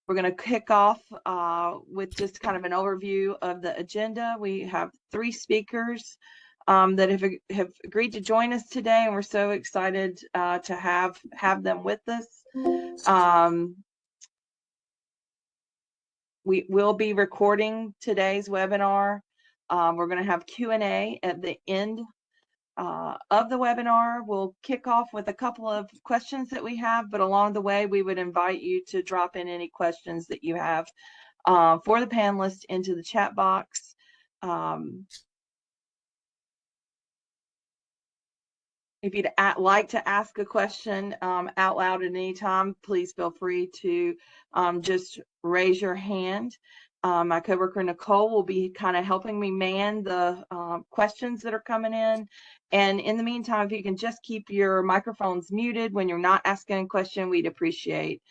We're going to kick off with just kind of an overview of the agenda. We have 3 speakers that have agreed to join us today, and we're so excited to have them with us. We will be recording today's webinar. We're going to have Q&A at the end of the webinar. We'll kick off with a couple of questions that we have, but along the way, we would invite you to drop in any questions that you have for the panelists into the chat box. If you'd like to ask a question out loud at any time, please feel free to just raise your hand. My coworker Nicole will be kind of helping me man the questions that are coming in. And in the meantime, if you can just keep your microphones muted when you're not asking a question, we'd appreciate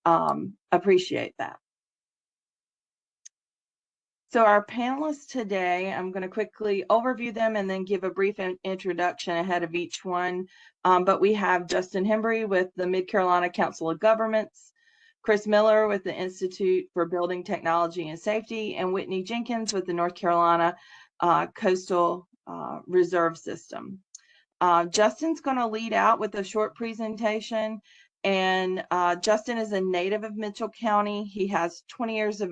that. So our panelists today, I'm going to quickly overview them and then give a brief introduction ahead of each one. But we have Justin Hembree with the Mid-Carolina Council of Governments, Chris Miller with the Institute for Building Technology and Safety, and Whitney Jenkins with the North Carolina Coastal Reserve System. Justin's going to lead out with a short presentation. And Justin is a native of Mitchell County. He has 20 years of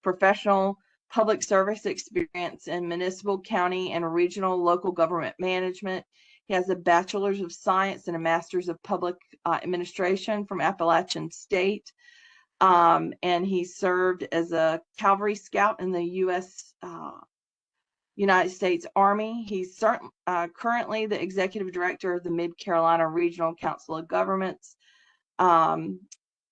professional public service experience in municipal, county, and regional local government management. He has a Bachelor's of Science and a Master's of Public Administration from Appalachian State. And he served as a Cavalry Scout in the United States Army. He's currently the Executive Director of the Mid-Carolina Regional Council of Governments, and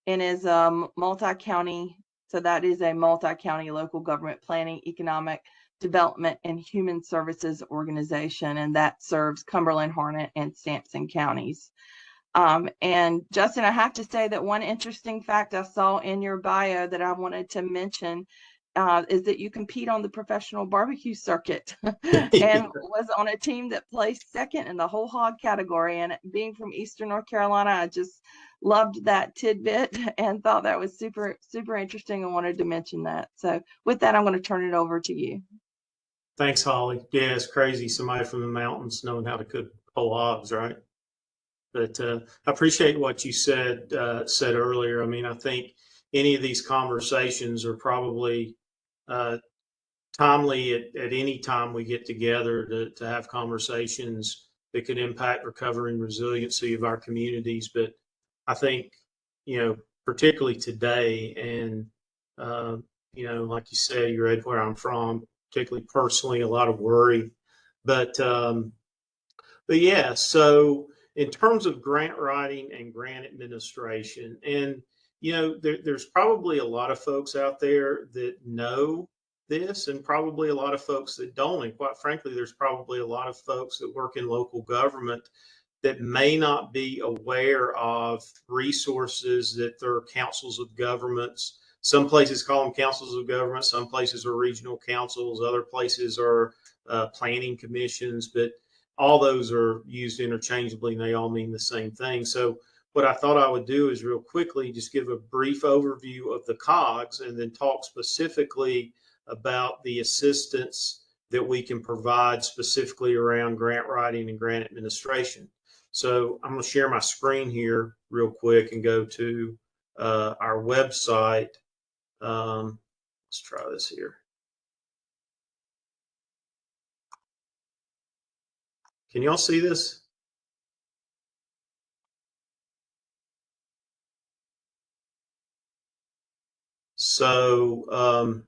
is a multi-county. So that is a multi-county local government planning, economic development, and human services organization, and that serves Cumberland, Harnett, and Sampson counties. And Justin, I have to say that one interesting fact I saw in your bio that I wanted to mention is that you compete on the professional barbecue circuit and was on a team that placed second in the whole hog category. And being from Eastern North Carolina, I just loved that tidbit and thought that was super, super interesting and wanted to mention that. So with that, I'm going to turn it over to you. Thanks, Holly. Yeah, it's crazy. Somebody from the mountains knowing how to cook whole hogs, right? But I appreciate what you said earlier. I mean, I think any of these conversations are probably timely at any time we get together to have conversations that could impact recovery and resiliency of our communities. But I think, particularly today, and, like you said, you're right where I'm from, particularly personally, a lot of worry. But yeah, so in terms of grant writing and grant administration, and, there's probably a lot of folks out there that know this and probably a lot of folks that don't. And quite frankly, there's probably a lot of folks that work in local government that may not be aware of resources that there are councils of governments. Some places call them councils of government, some places are regional councils, other places are planning commissions, but all those are used interchangeably and they all mean the same thing. So what I thought I would do is real quickly just give a brief overview of the COGS and then talk specifically about the assistance that we can provide specifically around grant writing and grant administration. So I'm going to share my screen here real quick and go to our website. Let's try this here. Can y'all see this? So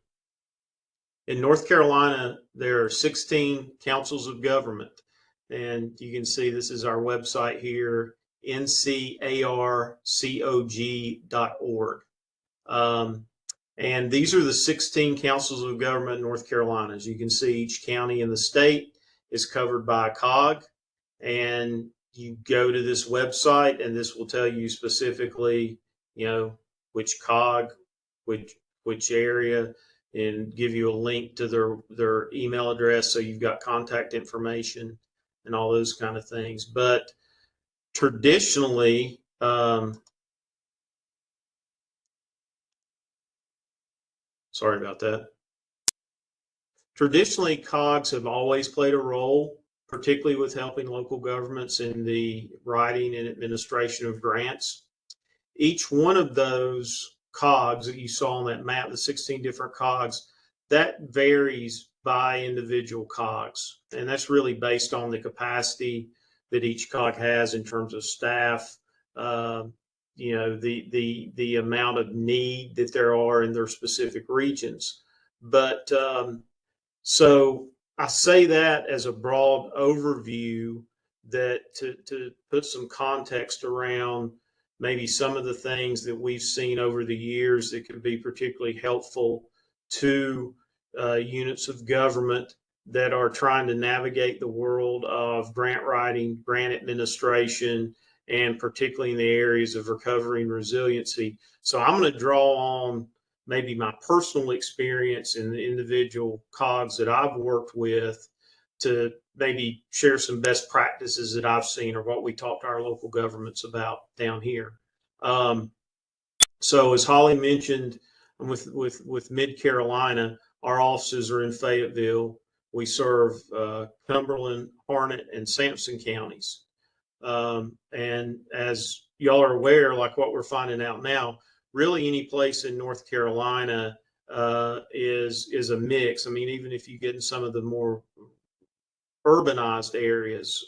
in North Carolina, there are 16 councils of government. And you can see this is our website here, ncarcog.org. And these are the 16 councils of government in North Carolina. As you can see, each county in the state is covered by a COG. And you go to this website, and this will tell you specifically, which COG, which area, and give you a link to their email address, so you've got contact information and all those kind of things. But traditionally, Sorry about that. Traditionally, COGS have always played a role, particularly with helping local governments in the writing and administration of grants. Each one of those COGS that you saw on that map, the 16 different COGS, that varies by individual COGS. And that's really based on the capacity that each COG has in terms of staff, the amount of need that there are in their specific regions. But so I say that as a broad overview, that to put some context around maybe some of the things that we've seen over the years that can be particularly helpful to units of government that are trying to navigate the world of grant writing, grant administration, and particularly in the areas of recovery and resiliency. So I'm going to draw on maybe my personal experience in the individual COGS that I've worked with to maybe share some best practices that I've seen or what we talk to our local governments about down here. So as Holly mentioned, with Mid-Carolina, our offices are in Fayetteville. We serve Cumberland, Harnett, and Sampson counties. And as y'all are aware, like what we're finding out now, really any place in North Carolina is a mix. I mean, even if you get in some of the more urbanized areas,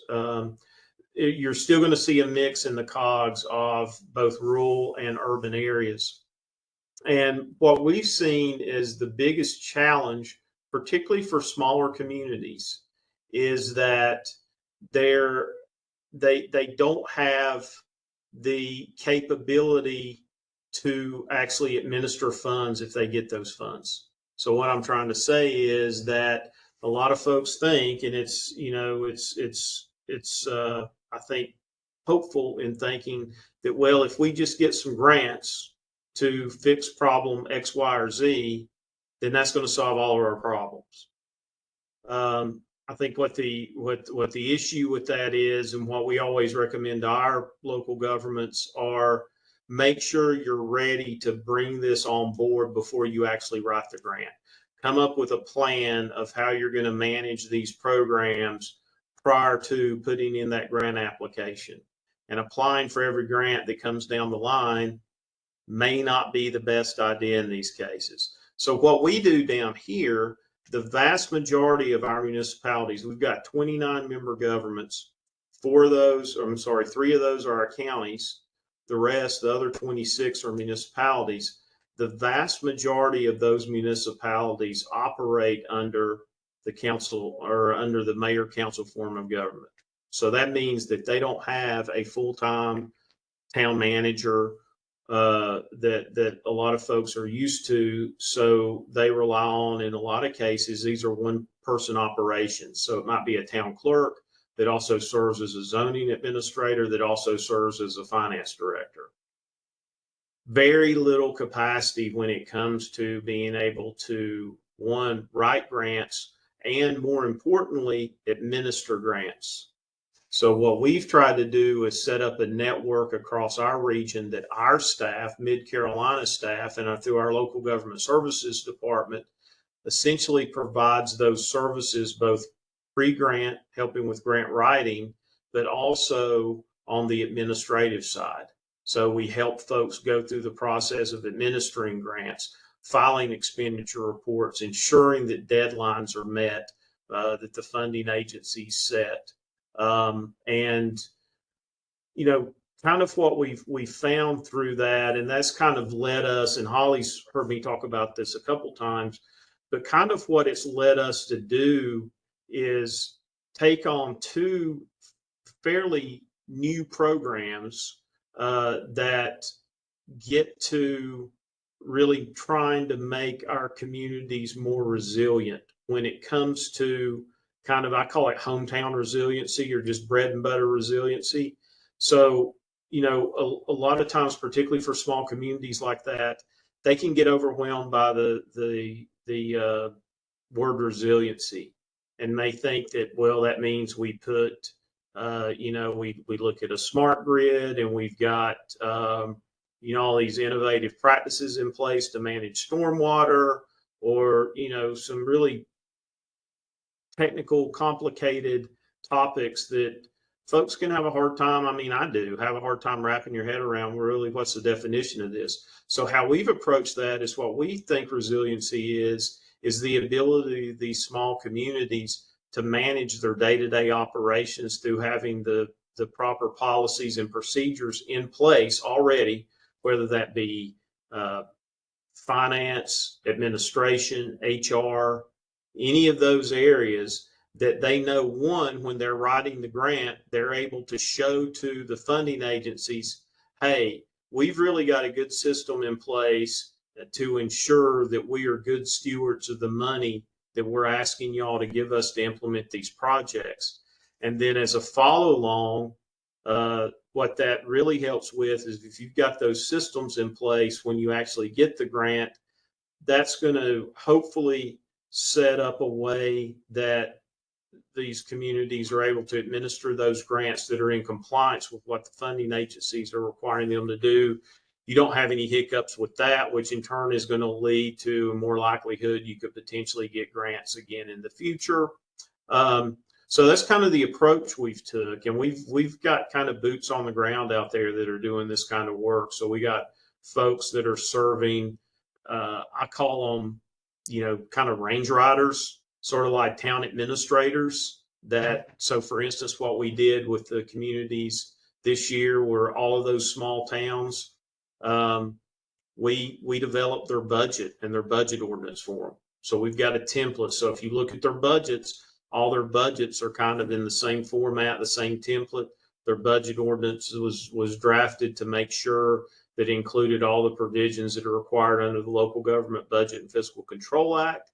you're still going to see a mix in the COGS of both rural and urban areas. And what we've seen is the biggest challenge, particularly for smaller communities, is that they don't have the capability to actually administer funds if they get those funds. So what I'm trying to say is that a lot of folks think, and it's I think hopeful in thinking that, well, if we just get some grants to fix problem X, Y, or Z, then that's going to solve all of our problems. I think what the issue with that is, and what we always recommend to our local governments, are make sure you're ready to bring this on board before you actually write the grant. Come up with a plan of how you're going to manage these programs prior to putting in that grant application. And applying for every grant that comes down the line may not be the best idea in these cases. So what we do down here, the vast majority of our municipalities, we've got 29 member governments. 3 of those are our counties. The rest, the other 26, are municipalities. The vast majority of those municipalities operate under the council or under the mayor council form of government. So that means that they don't have a full-time town manager that a lot of folks are used to. So they rely on, in a lot of cases, these are one-person operations. So it might be a town clerk that also serves as a zoning administrator, that also serves as a finance director. Very little capacity when it comes to being able to, one, write grants, and more importantly, administer grants. So what we've tried to do is set up a network across our region that our staff, Mid-Carolina staff, and through our local government services department, essentially provides those services, both pre-grant, helping with grant writing, but also on the administrative side. So we help folks go through the process of administering grants, filing expenditure reports, ensuring that deadlines are met, that the funding agencies set. And, kind of what we've found through that, and that's kind of led us, and Holly's heard me talk about this a couple times, but kind of what it's led us to do is take on 2 fairly new programs that get to really trying to make our communities more resilient when it comes to kind of, I call it hometown resiliency, or just bread and butter resiliency. So, a lot of times, particularly for small communities like that, they can get overwhelmed by the word resiliency, and may think that, well, that means we put, we look at a smart grid, and we've got, all these innovative practices in place to manage stormwater, or, you know, some really technical, complicated topics that folks can have a hard time. I mean, I do have a hard time wrapping your head around really what's the definition of this. So how we've approached that is what we think resiliency is the ability of these small communities to manage their day-to-day operations through having the proper policies and procedures in place already, whether that be finance, administration, HR, any of those areas, that they know, one, when they're writing the grant, they're able to show to the funding agencies, hey, we've really got a good system in place to ensure that we are good stewards of the money that we're asking y'all to give us to implement these projects. And then as a follow along, what that really helps with is if you've got those systems in place when you actually get the grant, that's going to hopefully set up a way that these communities are able to administer those grants that are in compliance with what the funding agencies are requiring them to do. You don't have any hiccups with that, which in turn is going to lead to more likelihood you could potentially get grants again in the future. So that's kind of the approach we've took, and we've got kind of boots on the ground out there that are doing this kind of work. So we got folks that are serving, I call them, you know, kind of range riders, sort of like town administrators. That, so for instance, what we did with the communities this year were all of those small towns. We developed their budget and their budget ordinance for them. So we've got a template. So if you look at their budgets, all their budgets are kind of in the same format, the same template. Their budget ordinance was drafted to make sure that it included all the provisions that are required under the Local Government Budget and Fiscal Control Act.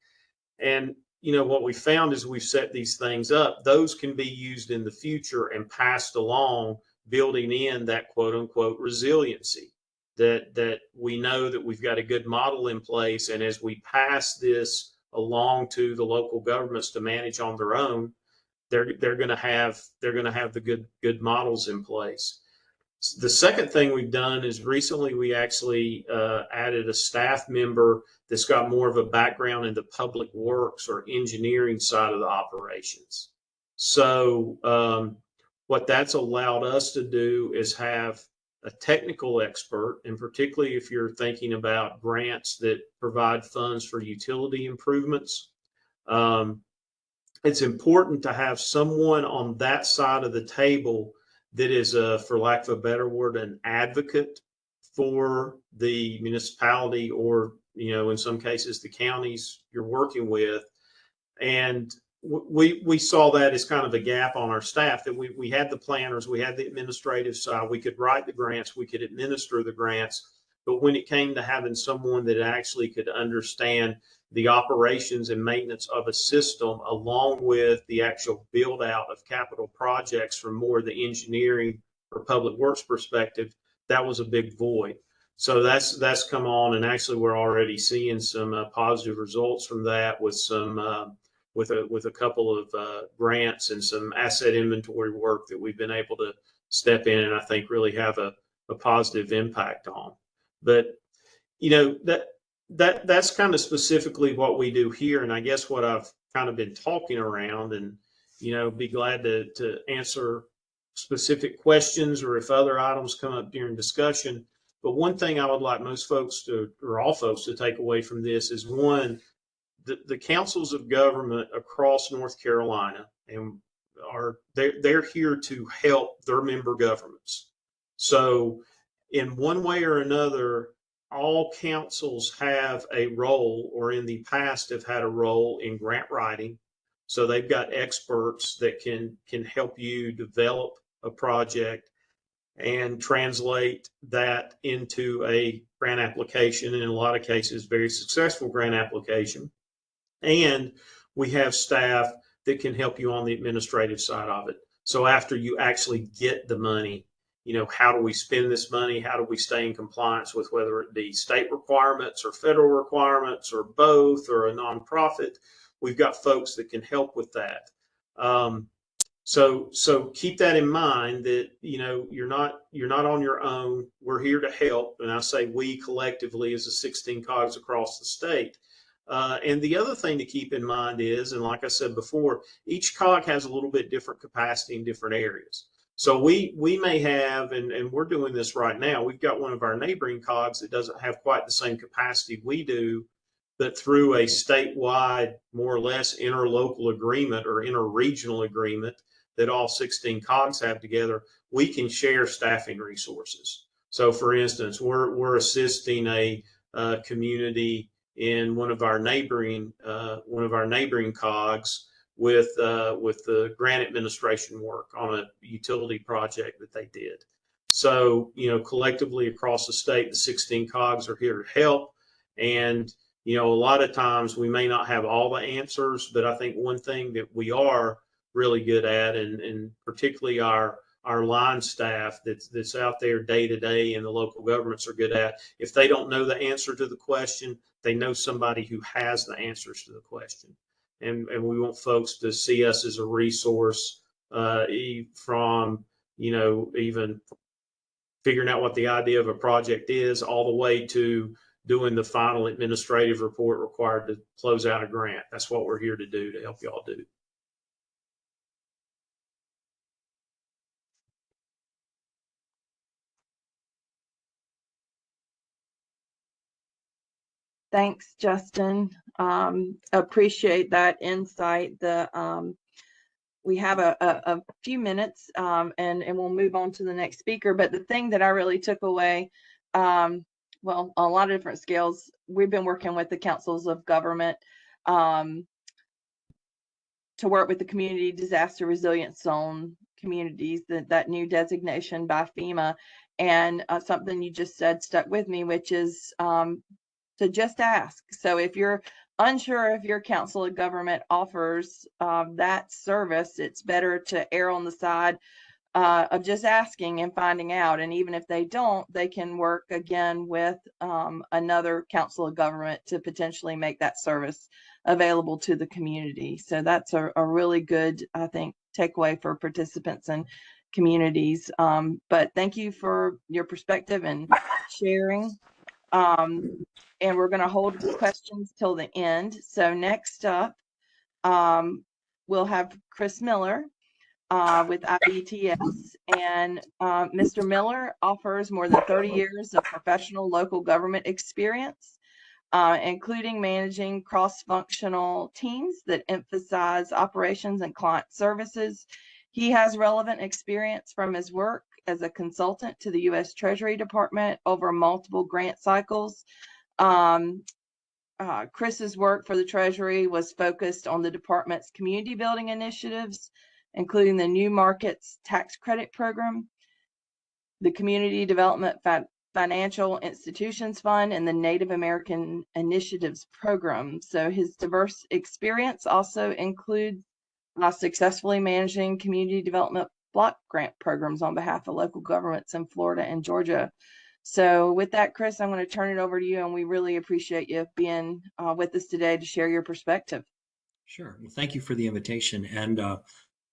And, you know, what we found is we've set these things up. Those can be used in the future and passed along, building in that quote unquote resiliency, that we know that we've got a good model in place. And as we pass this along to the local governments to manage on their own, they're going to have the good models in place. The second thing we've done is recently we actually added a staff member that's got more of a background in the public works or engineering side of the operations. So what that's allowed us to do is have a technical expert, and particularly if you're thinking about grants that provide funds for utility improvements, it's important to have someone on that side of the table that is, for lack of a better word, an advocate for the municipality, or, you know, in some cases, the counties you're working with. And we saw that as kind of a gap on our staff, that we had the planners, we had the administrative side, we could write the grants, we could administer the grants. But when it came to having someone that actually could understand the operations and maintenance of a system, along with the actual build out of capital projects from more the engineering or public works perspective, that was a big void. So that's come on, and actually we're already seeing some positive results from that with some with a couple of grants and some asset inventory work that we've been able to step in and I think really have a positive impact on. But, you know, that's kind of specifically what we do here. And I guess what I've kind of been talking around, and, you know, be glad to answer specific questions or if other items come up during discussion. But one thing I would like most folks to, or all folks to take away from this is, one, the councils of government across North Carolina, and they're here to help their member governments. So in one way or another, all councils have a role, or in the past have had a role, in grant writing. So they've got experts that can help you develop a project and translate that into a grant application, in a lot of cases, very successful grant application. And we have staff that can help you on the administrative side of it. So after you actually get the money, you know, how do we spend this money? How do we stay in compliance with whether it be state requirements or federal requirements or both, or a nonprofit? We've got folks that can help with that. So keep that in mind, that, you know, you're not on your own. We're here to help. And I say we collectively as the 16 cogs across the state. And the other thing to keep in mind is, and like I said before, each cog has a little bit different capacity in different areas. So we may have, and we're doing this right now, we've got one of our neighboring cogs that doesn't have quite the same capacity we do, but through a statewide, more or less interlocal agreement or interregional agreement that all 16 cogs have together, we can share staffing resources. So for instance, we're assisting a community in one of our neighboring cogs with the grant administration work on a utility project that they did. So, collectively across the state, the 16 cogs are here to help. And, a lot of times we may not have all the answers, but I think one thing that we are really good at, and particularly our line staff that's out there day to day and the local governments are good at, if they don't know the answer to the question, they know somebody who has the answers to the question. And we want folks to see us as a resource from, even figuring out what the idea of a project is all the way to doing the final administrative report required to close out a grant. That's what we're here to do, to help y'all do. Thanks, Justin. Appreciate that insight. We have a few minutes, and we'll move on to the next speaker. But the thing that I really took away, well, a lot of different scales. We've been working with the councils of government to work with the community disaster resilience zone communities, that new designation by FEMA. And something you just said stuck with me, which is to just ask. So if you're unsure if your council of government offers that service, it's better to err on the side of just asking and finding out. And even if they don't, they can work again with another council of government to potentially make that service available to the community. So that's a really good, I think, takeaway for participants and communities. But thank you for your perspective and sharing. And we're going to hold questions till the end. So next up, we'll have Chris Miller with IBTS. And Mr. Miller offers more than 30 years of professional local government experience, including managing cross-functional teams that emphasize operations and client services. He has relevant experience from his work as a consultant to the U.S. Treasury Department over multiple grant cycles. Chris's work for the Treasury was focused on the department's community building initiatives, including the New Markets Tax Credit Program, the Community Development Financial Institutions Fund, and the Native American Initiatives Program. So his diverse experience also includes successfully managing community development block grant programs on behalf of local governments in Florida and Georgia. So with that, Chris, I'm going to turn it over to you, and we really appreciate you being with us today to share your perspective. Sure. Well, thank you for the invitation. And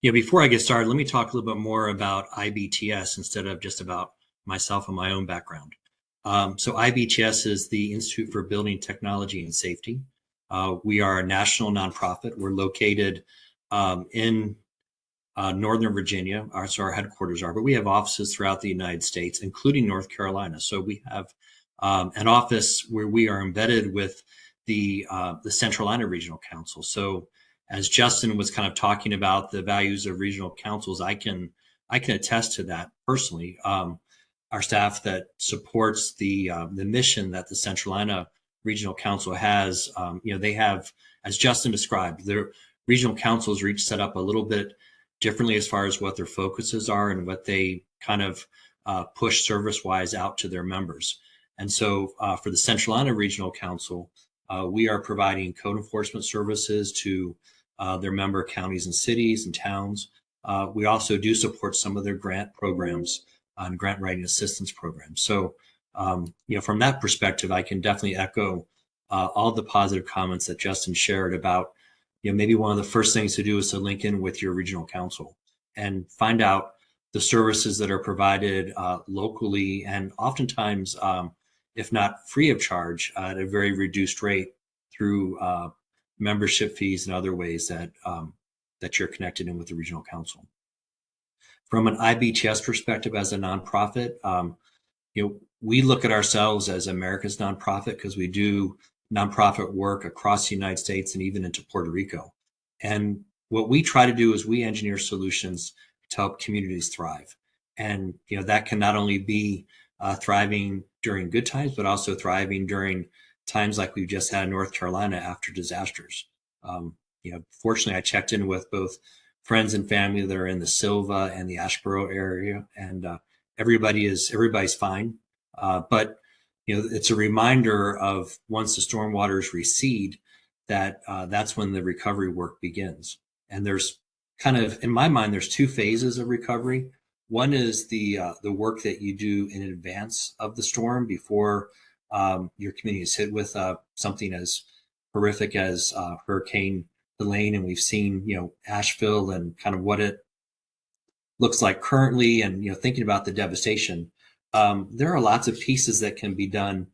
before I get started, let me talk a little bit more about IBTS instead of just about myself and my own background. So IBTS is the Institute for Building Technology and Safety. We are a national nonprofit. We're located in Northern Virginia, so our headquarters are, but we have offices throughout the United States, including North Carolina. So we have an office where we are embedded with the Central Iowa Regional Council. So as Justin was kind of talking about the values of regional councils, I can attest to that personally. Our staff that supports the mission that the Central Iowa Regional Council has, they have, as Justin described, their regional councils are each set up a little bit differently as far as what their focuses are and what they kind of push service-wise out to their members. And so for the Central Iowa Regional Council, we are providing code enforcement services to their member counties and cities and towns. We also do support some of their grant programs and grant writing assistance programs. So, from that perspective, I can definitely echo all the positive comments that Justin shared about, maybe one of the first things to do is to link in with your regional council and find out the services that are provided locally and oftentimes, if not free of charge, at a very reduced rate through membership fees and other ways that that you're connected in with the regional council. From an IBTS perspective, as a nonprofit, we look at ourselves as America's nonprofit because we do nonprofit work across the United States and even into Puerto Rico. And what we try to do is we engineer solutions to help communities thrive. And that can not only be thriving during good times, but also thriving during times like we've just had in North Carolina after disasters. Fortunately, I checked in with both friends and family that are in the Silva and the Asheboro area, and everybody's fine. But it's a reminder of once the stormwaters recede, that that's when the recovery work begins. And there's kind of, in my mind, there's two phases of recovery. One is the work that you do in advance of the storm before your community is hit with something as horrific as Hurricane Helene, and we've seen Asheville and kind of what it looks like currently, and thinking about the devastation. There are lots of pieces that can be done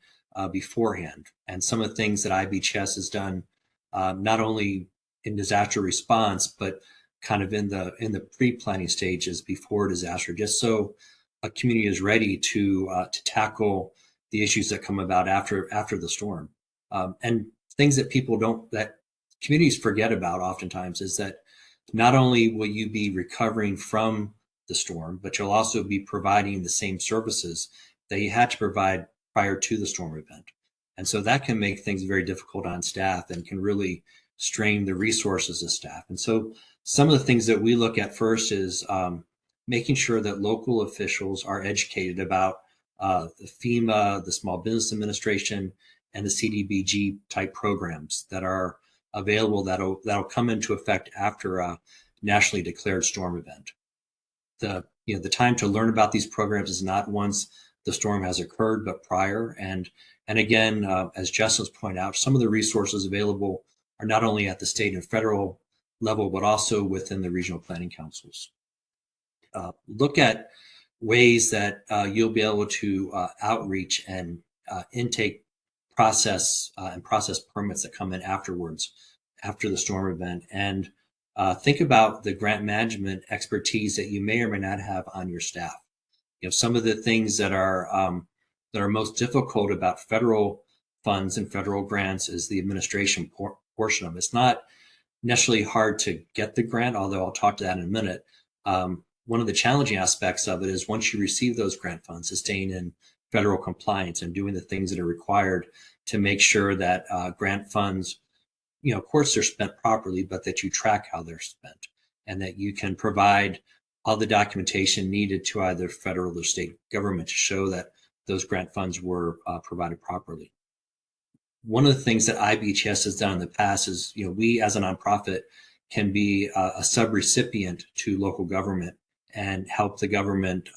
beforehand, and some of the things that IBTS has done, not only in disaster response, but kind of in the pre-planning stages before disaster, just so a community is ready to tackle the issues that come about after the storm. And things that communities forget about oftentimes is that not only will you be recovering from the storm, but you'll also be providing the same services that you had to provide prior to the storm event. And so that can make things very difficult on staff and can really strain the resources of staff. And so some of the things that we look at first is making sure that local officials are educated about the FEMA, the Small Business Administration, and the CDBG type programs that are available that'll come into effect after a nationally declared storm event. The time to learn about these programs is not once the storm has occurred, but prior. And again, as Justin's pointed out, some of the resources available are not only at the state and federal level, but also within the regional planning councils. Look at ways that you'll be able to outreach and intake process permits that come in afterwards, after the storm event, and think about the grant management expertise that you may or may not have on your staff. Some of the things that are most difficult about federal funds and federal grants is the administration portion of it. It's not necessarily hard to get the grant, although I'll talk to that in a minute. One of the challenging aspects of it is once you receive those grant funds, is staying in federal compliance and doing the things that are required to make sure that grant funds, of course, they're spent properly, but that you track how they're spent and that you can provide all the documentation needed to either federal or state government to show that those grant funds were provided properly. One of the things that IBTS has done in the past is, we as a nonprofit can be a subrecipient to local government and help the government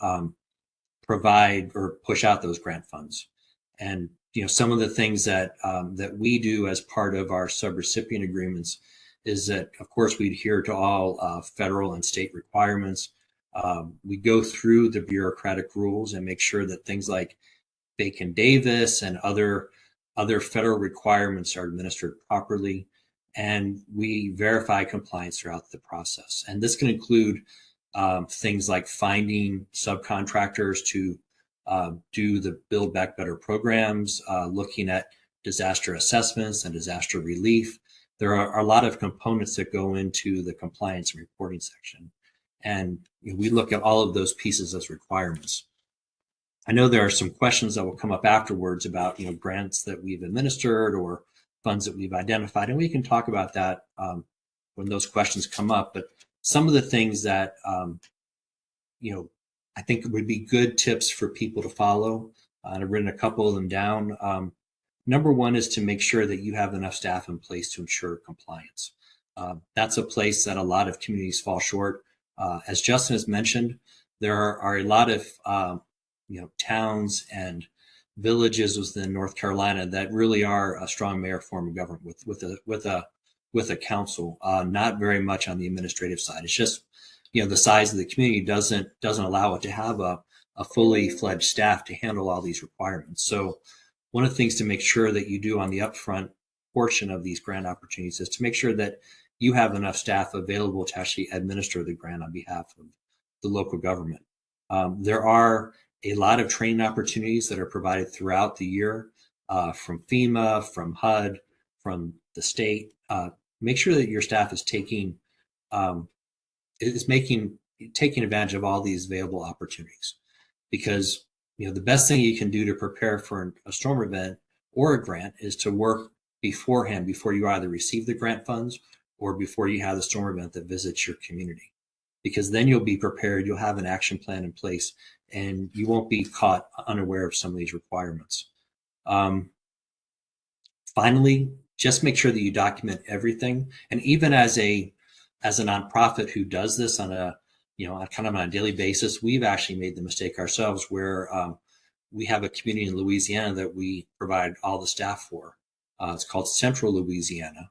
provide or push out those grant funds. And some of the things that we do as part of our subrecipient agreements is that, of course, we adhere to all federal and state requirements. We go through the bureaucratic rules and make sure that things like Bacon-Davis and other federal requirements are administered properly, and we verify compliance throughout the process. And this can include things like finding subcontractors to do the Build Back Better programs, looking at disaster assessments and disaster relief. There are a lot of components that go into the compliance and reporting section. And we look at all of those pieces as requirements. I know there are some questions that will come up afterwards about grants that we've administered or funds that we've identified, and we can talk about that when those questions come up. But some of the things that I think would be good tips for people to follow, and I've written a couple of them down. Number one is to make sure that you have enough staff in place to ensure compliance. That's a place that a lot of communities fall short. As Justin has mentioned, there are a lot of towns and villages within North Carolina that really are a strong mayor form of government with a council. Not very much on the administrative side. It's just the size of the community doesn't allow it to have a fully fledged staff to handle all these requirements. So one of the things to make sure that you do on the upfront portion of these grant opportunities is to make sure that you have enough staff available to actually administer the grant on behalf of the local government. There are a lot of training opportunities that are provided throughout the year from FEMA, from HUD, from the state. Make sure that your staff is taking advantage of all these available opportunities, because the best thing you can do to prepare for a storm event or a grant is to work beforehand, before you either receive the grant funds or before you have the storm event that visits your community, because then you'll be prepared, you'll have an action plan in place, and you won't be caught unaware of some of these requirements. Finally, just make sure that you document everything. And even as a nonprofit who does this on a kind of on a daily basis, we've actually made the mistake ourselves where we have a community in Louisiana that we provide all the staff for. It's called Central Louisiana.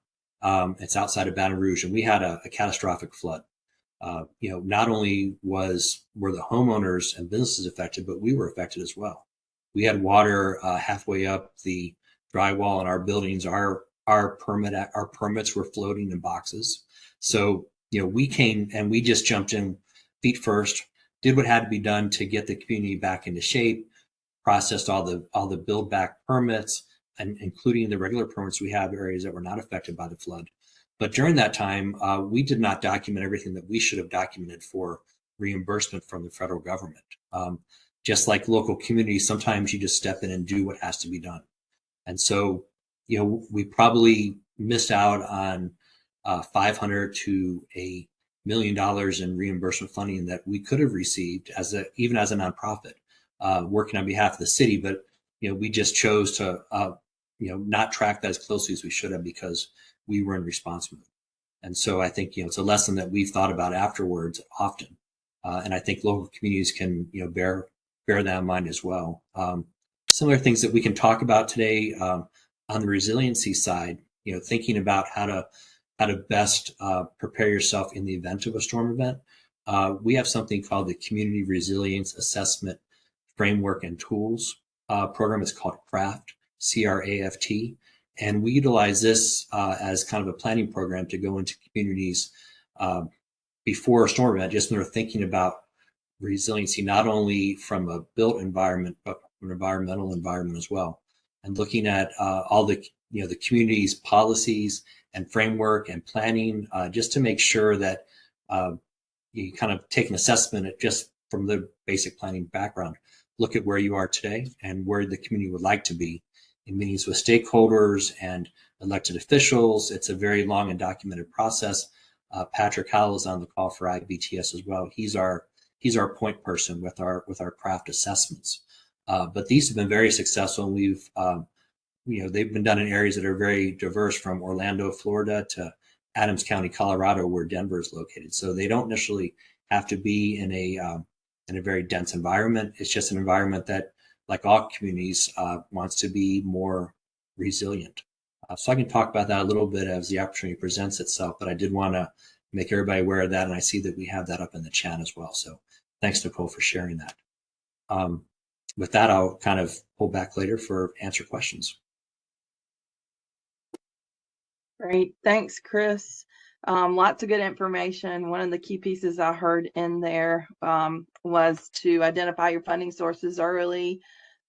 It's outside of Baton Rouge, and we had a catastrophic flood. Not only were the homeowners and businesses affected, but we were affected as well. We had water halfway up the drywall in our buildings. Our permits were floating in boxes. So we came and we just jumped in feet first, did what had to be done to get the community back into shape, processed all the build back permits, and including the regular permits. We have areas that were not affected by the flood. But during that time, we did not document everything that we should have documented for reimbursement from the federal government. Just like local communities, sometimes you just step in and do what has to be done. And so, we probably missed out on $500 to $1 million in reimbursement funding that we could have received even as a nonprofit working on behalf of the city. But, we just chose to, not track that as closely as we should have, because we were in response mode. And so I think, it's a lesson that we've thought about afterwards often. And I think local communities can, bear that in mind as well. Similar things that we can talk about today on the resiliency side, thinking about how to best prepare yourself in the event of a storm event. We have something called the Community Resilience Assessment Framework and Tools program. It's called CRAFT, C-R-A-F-T. And we utilize this as kind of a planning program to go into communities before a storm event, just when they're thinking about resiliency, not only from a built environment, but an environmental environment as well. And looking at all the community's policies and framework and planning, just to make sure that you kind of take an assessment just from the basic planning background, look at where you are today and where the community would like to be in meetings with stakeholders and elected officials. It's a very long and documented process. Patrick Howell is on the call for IBTS as well. He's our point person with our CRAFT assessments. But these have been very successful, and we've they've been done in areas that are very diverse, from Orlando, Florida, to Adams County, Colorado, where Denver is located. So they don't necessarily have to be in a very dense environment. It's just an environment that, like all communities, wants to be more resilient. So I can talk about that a little bit as the opportunity presents itself, but I did want to make everybody aware of that, and I see that we have that up in the chat as well. So thanks, Nicole, for sharing that. With that, I'll kind of pull back later for answer questions. Great. Thanks, Chris. Lots of good information. One of the key pieces I heard in there was to identify your funding sources early,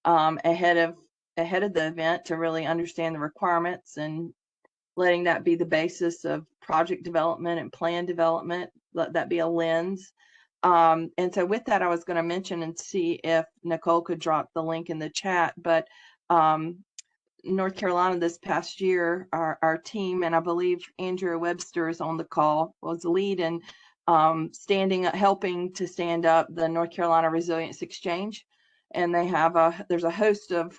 ahead of the event, to really understand the requirements, and letting that be the basis of project development and plan development. Let that be a lens. And so with that, I was going to mention and see if Nicole could drop the link in the chat, but North Carolina this past year, our team, and I believe Andrea Webster is on the call, was the lead in helping to stand up the North Carolina Resilience Exchange. And there's a host of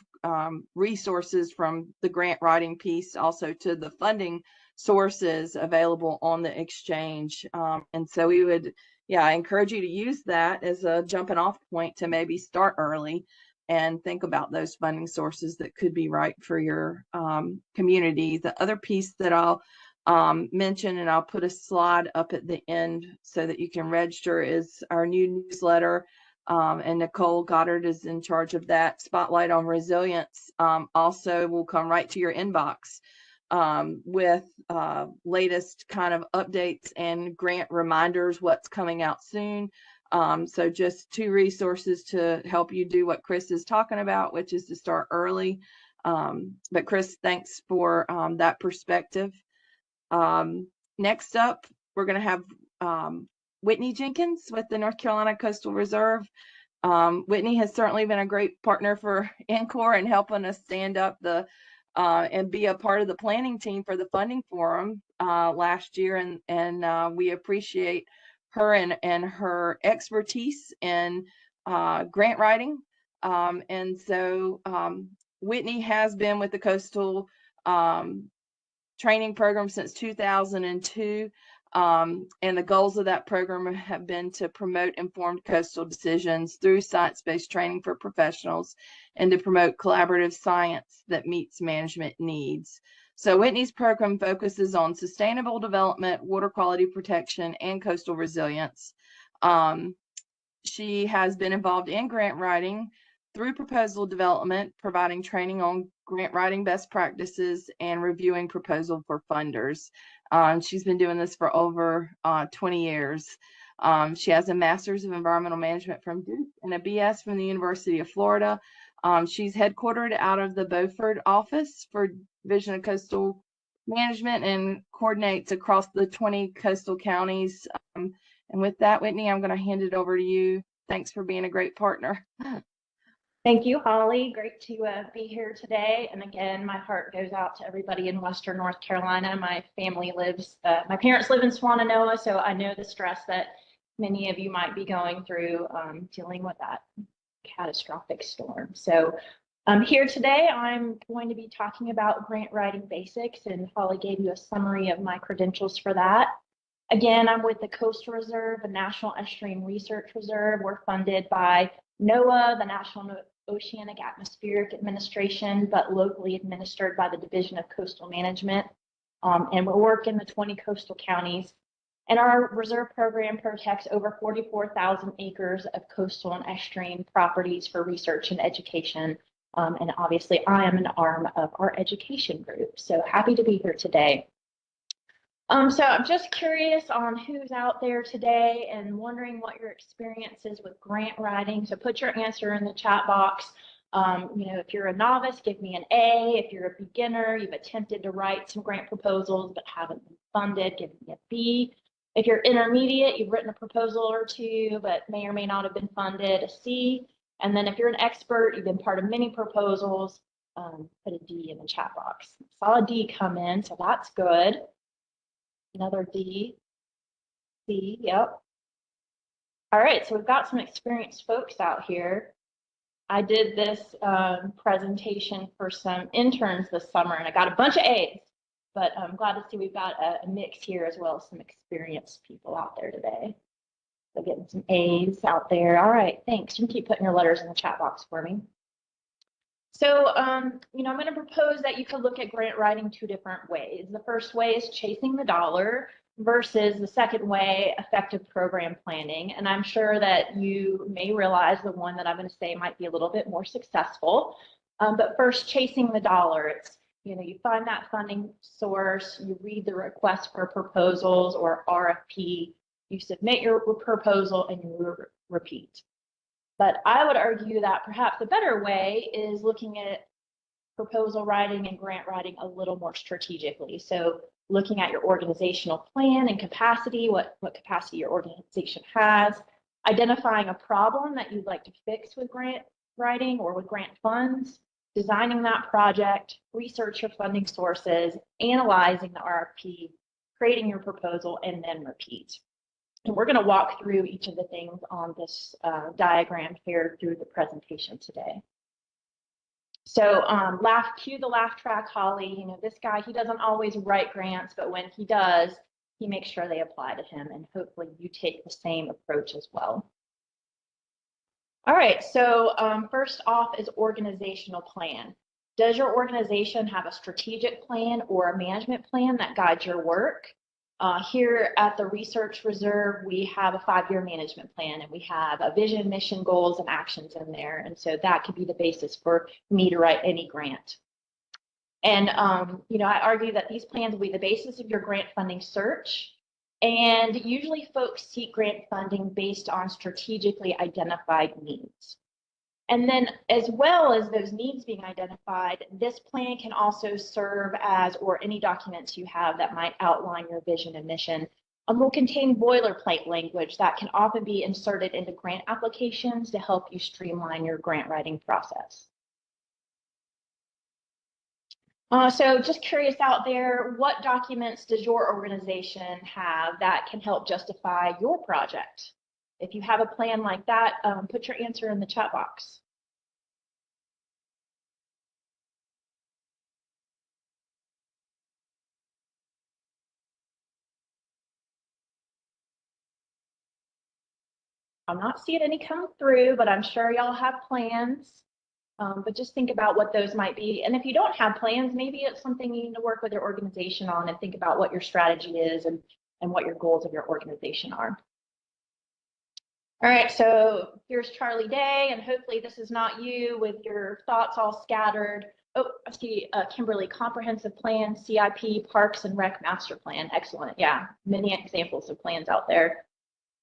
resources, from the grant writing piece also to the funding sources available on the exchange. And so we would, I encourage you to use that as a jumping off point to maybe start early and think about those funding sources that could be right for your community. The other piece that I'll mention, and I'll put a slide up at the end so that you can register, is our new newsletter. And Nicole Goddard is in charge of that. Spotlight on Resilience also will come right to your inbox. with latest kind of updates and grant reminders, what's coming out soon. So just 2 resources to help you do what Chris is talking about, which is to start early. But Chris, thanks for that perspective. Next up, we're going to have Whitney Jenkins with the North Carolina Coastal Reserve. Whitney has certainly been a great partner for NCORE and helping us stand up the and be a part of the planning team for the funding forum last year, and we appreciate her and her expertise in grant writing. And so Whitney has been with the Coastal training program since 2002. And the goals of that program have been to promote informed coastal decisions through science-based training for professionals and to promote collaborative science that meets management needs. So Whitney's program focuses on sustainable development, water quality protection, and coastal resilience. She has been involved in grant writing through proposal development, providing training on grant writing best practices, and reviewing proposal for funders. She's been doing this for over 20 years. She has a Master's of Environmental Management from Duke and a BS from the University of Florida. She's headquartered out of the Beaufort office for Division of Coastal Management and coordinates across the 20 coastal counties. And with that, Whitney, I'm going to hand it over to you. Thanks for being a great partner. Thank you, Holly. Great to be here today. And again, my heart goes out to everybody in Western North Carolina. My family lives, my parents live in Swannanoa, so I know the stress that many of you might be going through dealing with that catastrophic storm. So here today, I'm going to be talking about grant writing basics, and Holly gave you a summary of my credentials for that. Again, I'm with the Coastal Reserve, the National Estuarine Research Reserve. We're funded by NOAA, the National Oceanic Atmospheric Administration, but locally administered by the Division of Coastal Management. And we work in the 20 coastal counties. And our reserve program protects over 44,000 acres of coastal and estuarine properties for research and education. And obviously, I am an arm of our education group. So happy to be here today. So I'm just curious on who's out there today and wondering what your experience is with grant writing. So put your answer in the chat box. If you're a novice, give me an A. If you're a beginner, you've attempted to write some grant proposals but haven't been funded, give me a B. If you're intermediate, you've written a proposal or 2 but may or may not have been funded, a C. And then if you're an expert, you've been part of many proposals, put a D in the chat box. Saw a D come in, so that's good. Another D, C, yep. All right, so we've got some experienced folks out here. I did this presentation for some interns this summer, and I got a bunch of A's, but I'm glad to see we've got a mix here as well as some experienced people out there today. So getting some A's out there. All right, thanks. You can keep putting your letters in the chat box for me. So, I'm going to propose that you could look at grant writing 2 different ways. The first way is chasing the dollar versus the second way, effective program planning. And I'm sure that you may realize the one that I'm going to say might be a little bit more successful. But first, chasing the dollar. It's, you find that funding source, you read the request for proposals or RFP, you submit your proposal and you repeat. But I would argue that perhaps a better way is looking at proposal writing and grant writing a little more strategically. So looking at your organizational plan and capacity, what capacity your organization has, identifying a problem that you'd like to fix with grant writing or with grant funds, designing that project, research your funding sources, analyzing the RFP, creating your proposal, and then repeat. And we're going to walk through each of the things on this diagram here through the presentation today. So cue the laugh track, Holly. This guy, he doesn't always write grants, but when he does, he makes sure they apply to him. And hopefully you take the same approach as well. All right, so first off is organizational plan. Does your organization have a strategic plan or a management plan that guides your work? Here at the Research Reserve, we have a 5-year management plan, and we have a vision, mission, goals, and actions in there. And so that could be the basis for me to write any grant. And, I argue that these plans will be the basis of your grant funding search. And usually folks seek grant funding based on strategically identified needs. And then as well as those needs being identified, this plan can also serve as, or any documents you have that might outline your vision and mission, will contain boilerplate language that can often be inserted into grant applications to help you streamline your grant writing process. So just curious out there, what documents does your organization have that can help justify your project? If you have a plan like that, put your answer in the chat box. I'm not seeing any come through, but I'm sure y'all have plans. But just think about what those might be. And if you don't have plans, maybe it's something you need to work with your organization on and think about what your strategy is and what your goals of your organization are. All right, so here's Charlie Day, and hopefully this is not you with your thoughts all scattered. Oh, I see Kimberly, comprehensive plan, CIP, Parks and Rec master plan. Excellent. Yeah, many examples of plans out there.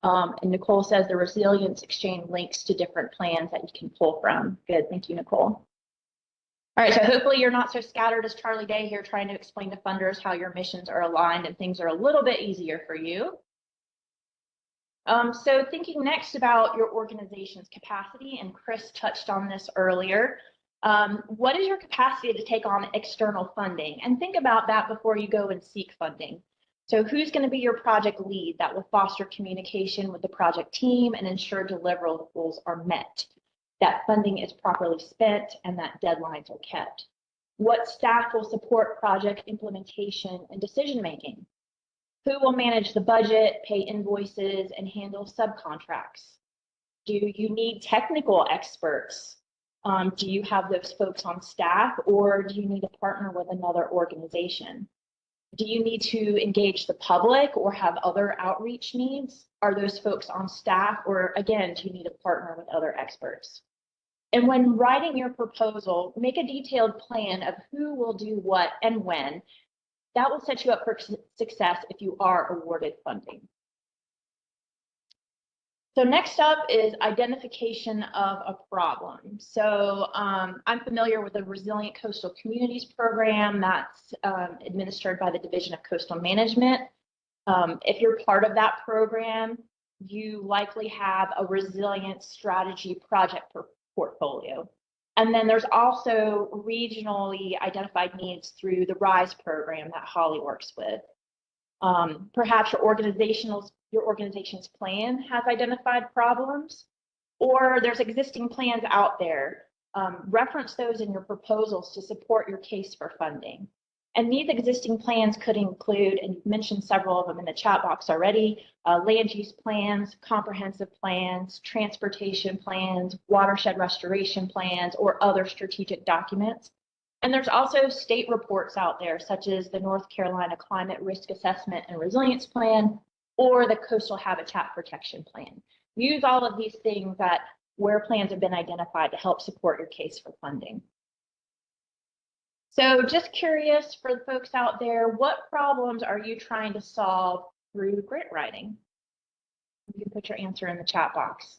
And Nicole says the Resilience Exchange links to different plans that you can pull from. Good, thank you, Nicole. All right, so hopefully you're not so scattered as Charlie Day here trying to explain to funders how your missions are aligned and things are a little bit easier for you. So thinking next about your organization's capacity, and Chris touched on this earlier, what is your capacity to take on external funding? And think about that before you go and seek funding. So who's going to be your project lead that will foster communication with the project team and ensure deliverables are met, that funding is properly spent, and that deadlines are kept? What staff will support project implementation and decision making? Who will manage the budget, pay invoices, and handle subcontracts? Do you need technical experts? Do you have those folks on staff, or do you need to partner with another organization? Do you need to engage the public or have other outreach needs? Are those folks on staff, or again, do you need to partner with other experts? And when writing your proposal, make a detailed plan of who will do what and when. That will set you up for success if you are awarded funding. So next up is identification of a problem. So I'm familiar with the Resilient Coastal Communities program that's administered by the Division of Coastal Management. If you're part of that program, you likely have a resilience strategy project portfolio. And then there's also regionally identified needs through the RISE program that Holly works with. Perhaps your organization's plan has identified problems, or there's existing plans out there. Reference those in your proposals to support your case for funding. And these existing plans could include, and you've mentioned several of them in the chat box already, land use plans, comprehensive plans, transportation plans, watershed restoration plans, or other strategic documents. And there's also state reports out there, such as the North Carolina Climate Risk Assessment and Resilience Plan, or the Coastal Habitat Protection Plan. Use all of these things where plans have been identified to help support your case for funding. So just curious for the folks out there, what problems are you trying to solve through grant writing? You can put your answer in the chat box.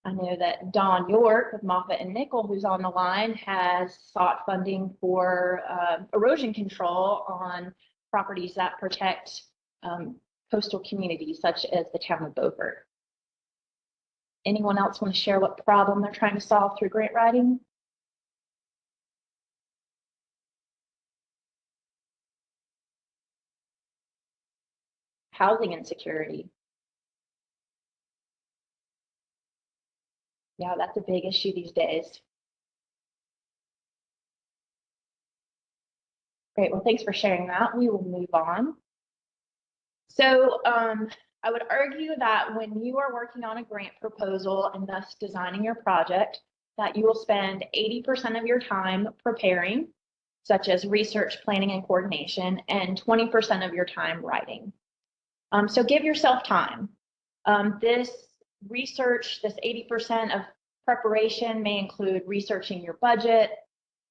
I know that Don York with Moffitt and Nickel, who's on the line, has sought funding for erosion control on properties that protect coastal communities, such as the town of Beaufort. Anyone else want to share what problem they're trying to solve through grant writing? Housing insecurity. Yeah, that's a big issue these days. Great, well, thanks for sharing that. We will move on. So I would argue that when you are working on a grant proposal and thus designing your project, that you will spend 80% of your time preparing, such as research, planning, and coordination, and 20% of your time writing. So give yourself time. research, this 80% of preparation may include researching your budget,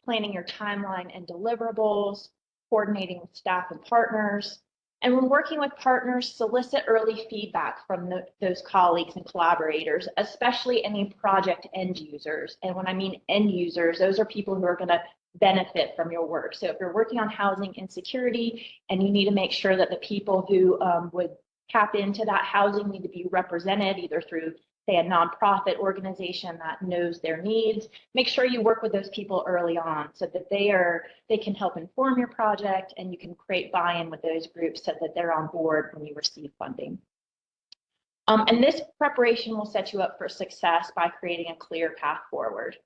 planning your timeline and deliverables, coordinating with staff and partners. And when working with partners, solicit early feedback from those colleagues and collaborators, especially any project end users. And when I mean end users, those are people who are going to benefit from your work. So if you're working on housing insecurity and you need to make sure that the people who would tap into that housing need to be represented either through, say, a nonprofit organization that knows their needs, make sure you work with those people early on so that they can help inform your project and you can create buy-in with those groups so that they're on board when you receive funding. And this preparation will set you up for success by creating a clear path forward.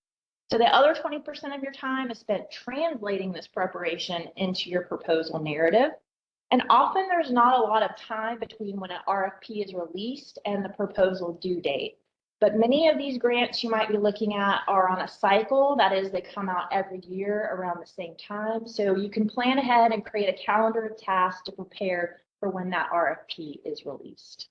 So the other 20% of your time is spent translating this preparation into your proposal narrative. And often there's not a lot of time between when an RFP is released and the proposal due date. But many of these grants you might be looking at are on a cycle. That is, they come out every year around the same time. So you can plan ahead and create a calendar of tasks to prepare for when that RFP is released.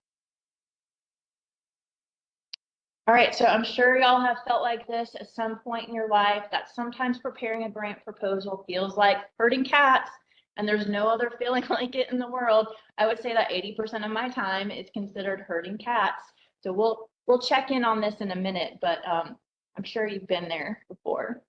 All right, so I'm sure y'all have felt like this at some point in your life, that sometimes preparing a grant proposal feels like herding cats, and there's no other feeling like it in the world. I would say that 80% of my time is considered herding cats. So we'll check in on this in a minute, but I'm sure you've been there before.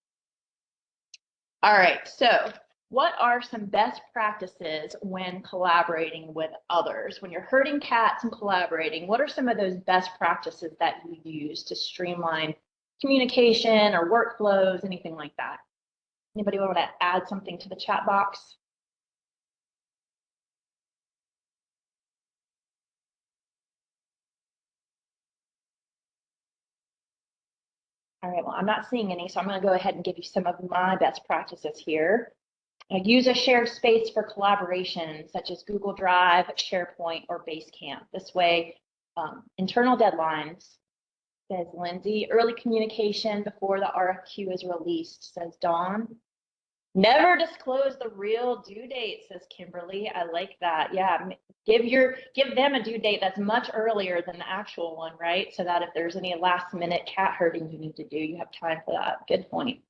All right, so what are some best practices when collaborating with others? When you're herding cats and collaborating, what are some of those best practices that you use to streamline communication or workflows, anything like that? Anybody want to add something to the chat box? All right, well, I'm not seeing any, so I'm going to go ahead and give you some of my best practices here. Use a shared space for collaboration, such as Google Drive, SharePoint, or Basecamp. This way, internal deadlines, says Lindsay. Early communication before the RFQ is released, says Dawn. Never disclose the real due date, says Kimberly. I like that. Yeah, give them a due date that's much earlier than the actual one, right? So that if there's any last minute cat herding you need to do, you have time for that. Good point.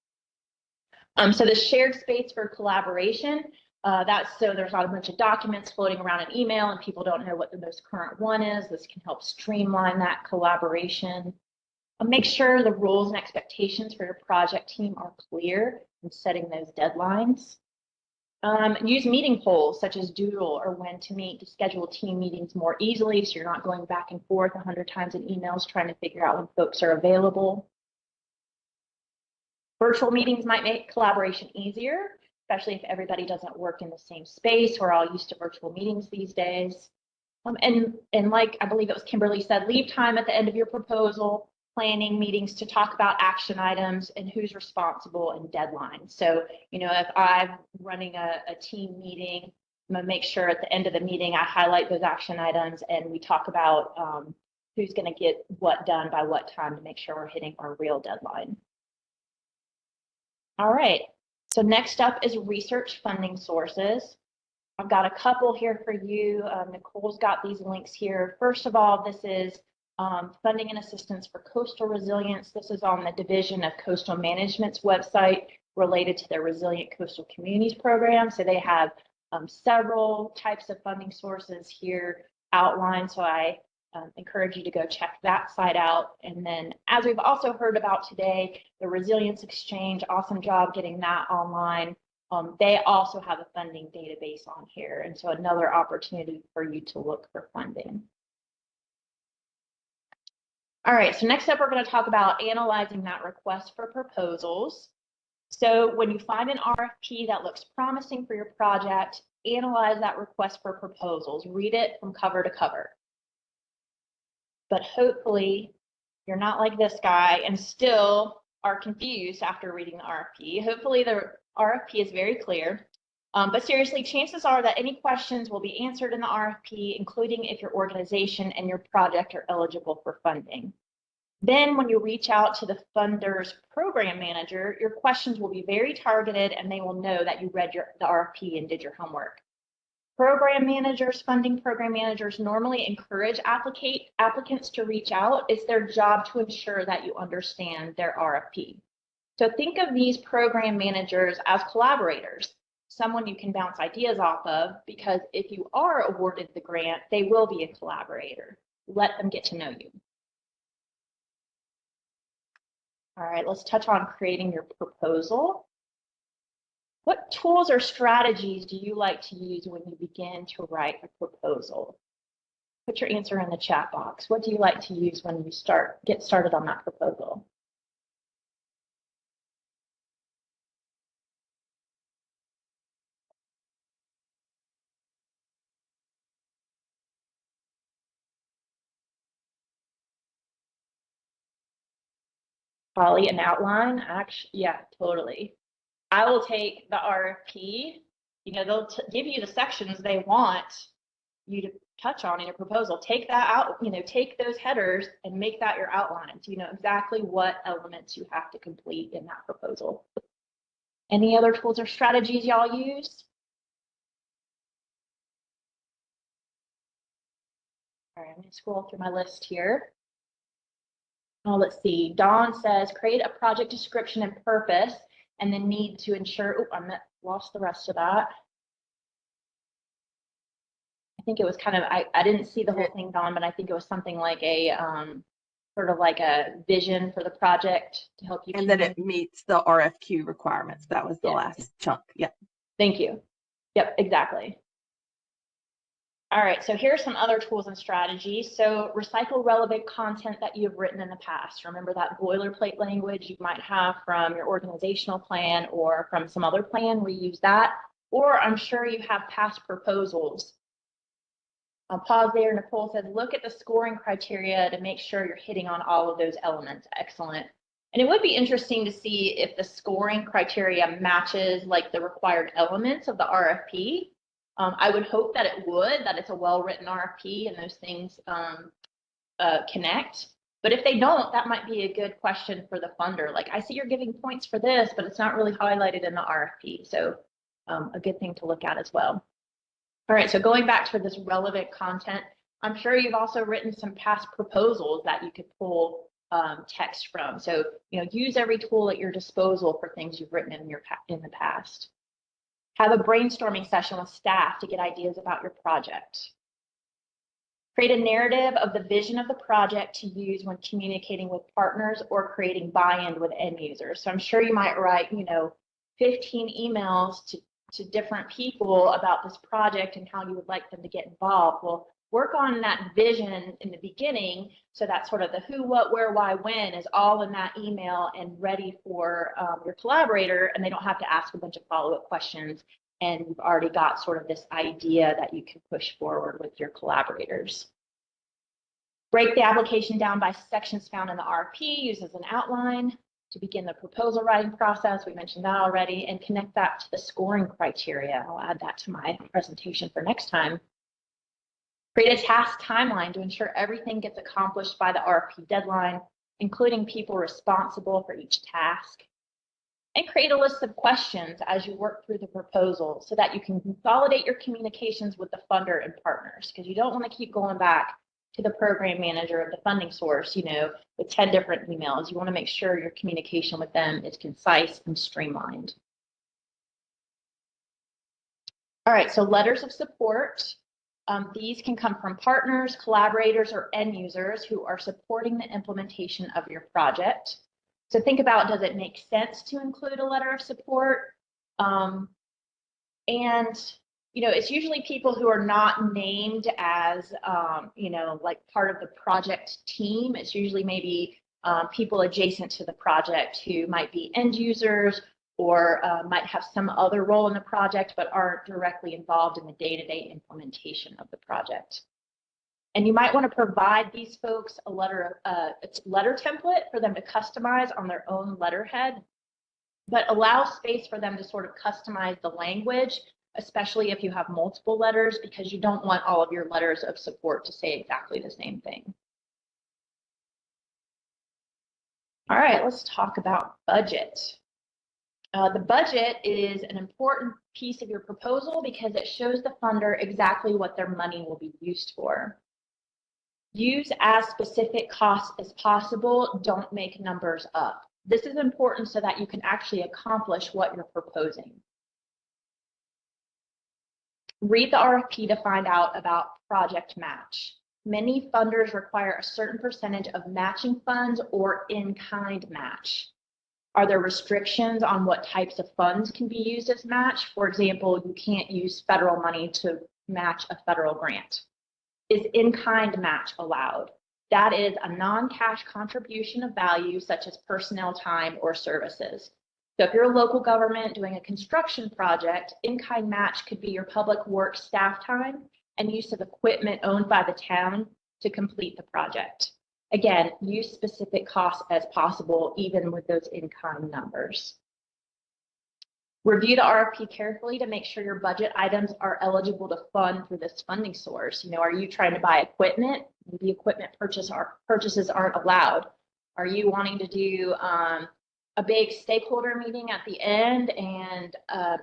So the shared space for collaboration, that's so there's not a bunch of documents floating around an email and people don't know what the most current one is. This can help streamline that collaboration. Make sure the rules and expectations for your project team are clear in setting those deadlines. Use meeting polls such as Doodle or When to Meet to schedule team meetings more easily so you're not going back and forth 100 times in emails trying to figure out when folks are available. Virtual meetings might make collaboration easier, especially if everybody doesn't work in the same space. We're all used to virtual meetings these days. And like I believe it was Kimberly said, leave time at the end of your proposal planning meetings to talk about action items and who's responsible and deadlines. So, you know, if I'm running a team meeting, I'm gonna make sure at the end of the meeting I highlight those action items and we talk about who's gonna get what done by what time to make sure we're hitting our real deadline. All right, so next up is research funding sources. I've got a couple here for you. Nicole's got these links here. First of all, this is funding and assistance for coastal resilience. This is on the Division of Coastal Management's website related to their Resilient Coastal Communities program. So they have several types of funding sources here outlined. So I encourage you to go check that site out. And then, as we've also heard about today, the Resilience Exchange, awesome job getting that online. They also have a funding database on here. And so another opportunity for you to look for funding. All right, so next up, we're going to talk about analyzing that request for proposals. So when you find an RFP that looks promising for your project, analyze that request for proposals. Read it from cover to cover. But hopefully you're not like this guy and still are confused after reading the RFP. Hopefully the RFP is very clear. But seriously, chances are that any questions will be answered in the RFP, including if your organization and your project are eligible for funding. Then when you reach out to the funder's program manager, your questions will be very targeted and they will know that you read the RFP and did your homework. program managers, funding program managers normally encourage applicants to reach out. It's their job to ensure that you understand their RFP. So think of these program managers as collaborators, someone you can bounce ideas off of, because if you are awarded the grant, they will be a collaborator. Let them get to know you. All right, let's touch on creating your proposal. What tools or strategies do you like to use when you begin to write a proposal? Put your answer in the chat box. What do you like to use when you get started on that proposal? Holly, an outline? Actually, yeah, totally. I will take the RFP. You know, they'll give you the sections they want you to touch on in your proposal. Take that out, you know, take those headers and make that your outline so you know exactly what elements you have to complete in that proposal. Any other tools or strategies y'all use? All right, I'm going to scroll through my list here. Oh, let's see. Dawn says, create a project description and purpose, and then need to ensure, oh, I lost the rest of that. I think it was kind of, I didn't see the whole thing, Dawn, but I think it was something like a, sort of like a vision for the project to help you. And that it meets the RFQ requirements. That was the Yeah. last chunk. Yeah. Thank you. Yep, exactly. All right, so here's some other tools and strategies. So recycle relevant content that you've written in the past. Remember that boilerplate language you might have from your organizational plan or from some other plan, reuse that. Or I'm sure you have past proposals. I'll pause there. Nicole says, look at the scoring criteria to make sure you're hitting on all of those elements. Excellent. And it would be interesting to see if the scoring criteria matches like the required elements of the RFP. I would hope that it would, that it's a well-written RFP and those things connect. But if they don't, that might be a good question for the funder. Like, I see you're giving points for this, but it's not really highlighted in the RFP. So a good thing to look at as well. All right, so going back to this relevant content, I'm sure you've also written some past proposals that you could pull text from. So, you know, use every tool at your disposal for things you've written in the past. Have a brainstorming session with staff to get ideas about your project. Create a narrative of the vision of the project to use when communicating with partners or creating buy-in with end users. So I'm sure you might write, you know, 15 emails to different people about this project and how you would like them to get involved. Well, work on that vision in the beginning so that sort of the who, what, where, why, when is all in that email and ready for your collaborator, and they don't have to ask a bunch of follow-up questions, and you've already got sort of this idea that you can push forward with your collaborators. Break the application down by sections found in the RFP, use as an outline to begin the proposal writing process. We mentioned that already, and connect that to the scoring criteria. I'll add that to my presentation for next time. Create a task timeline to ensure everything gets accomplished by the RFP deadline, including people responsible for each task. And create a list of questions as you work through the proposal so that you can consolidate your communications with the funder and partners, because you don't want to keep going back to the program manager of the funding source, you know, with 10 different emails. You want to make sure your communication with them is concise and streamlined. All right, so letters of support. These can come from partners, collaborators, or end users who are supporting the implementation of your project. So think about, does it make sense to include a letter of support? And, you know, it's usually people who are not named as, you know, like part of the project team. It's usually maybe people adjacent to the project who might be end users or might have some other role in the project, but aren't directly involved in the day-to-day implementation of the project. And you might want to provide these folks a letter template for them to customize on their own letterhead, but allow space for them to sort of customize the language, especially if you have multiple letters, because you don't want all of your letters of support to say exactly the same thing. All right, let's talk about budget. The budget is an important piece of your proposal because it shows the funder exactly what their money will be used for. Use as specific costs as possible. Don't make numbers up. This is important so that you can actually accomplish what you're proposing. Read the RFP to find out about project match. Many funders require a certain percentage of matching funds or in-kind match. Are there restrictions on what types of funds can be used as match? For example, you can't use federal money to match a federal grant. Is in-kind match allowed? That is a non-cash contribution of value such as personnel time or services. So if you're a local government doing a construction project, in-kind match could be your public works staff time and use of equipment owned by the town to complete the project. Again, use specific costs as possible, even with those in-kind numbers. Review the RFP carefully to make sure your budget items are eligible to fund through this funding source. You know, are you trying to buy equipment? Maybe equipment purchases aren't allowed. Are you wanting to do a big stakeholder meeting at the end and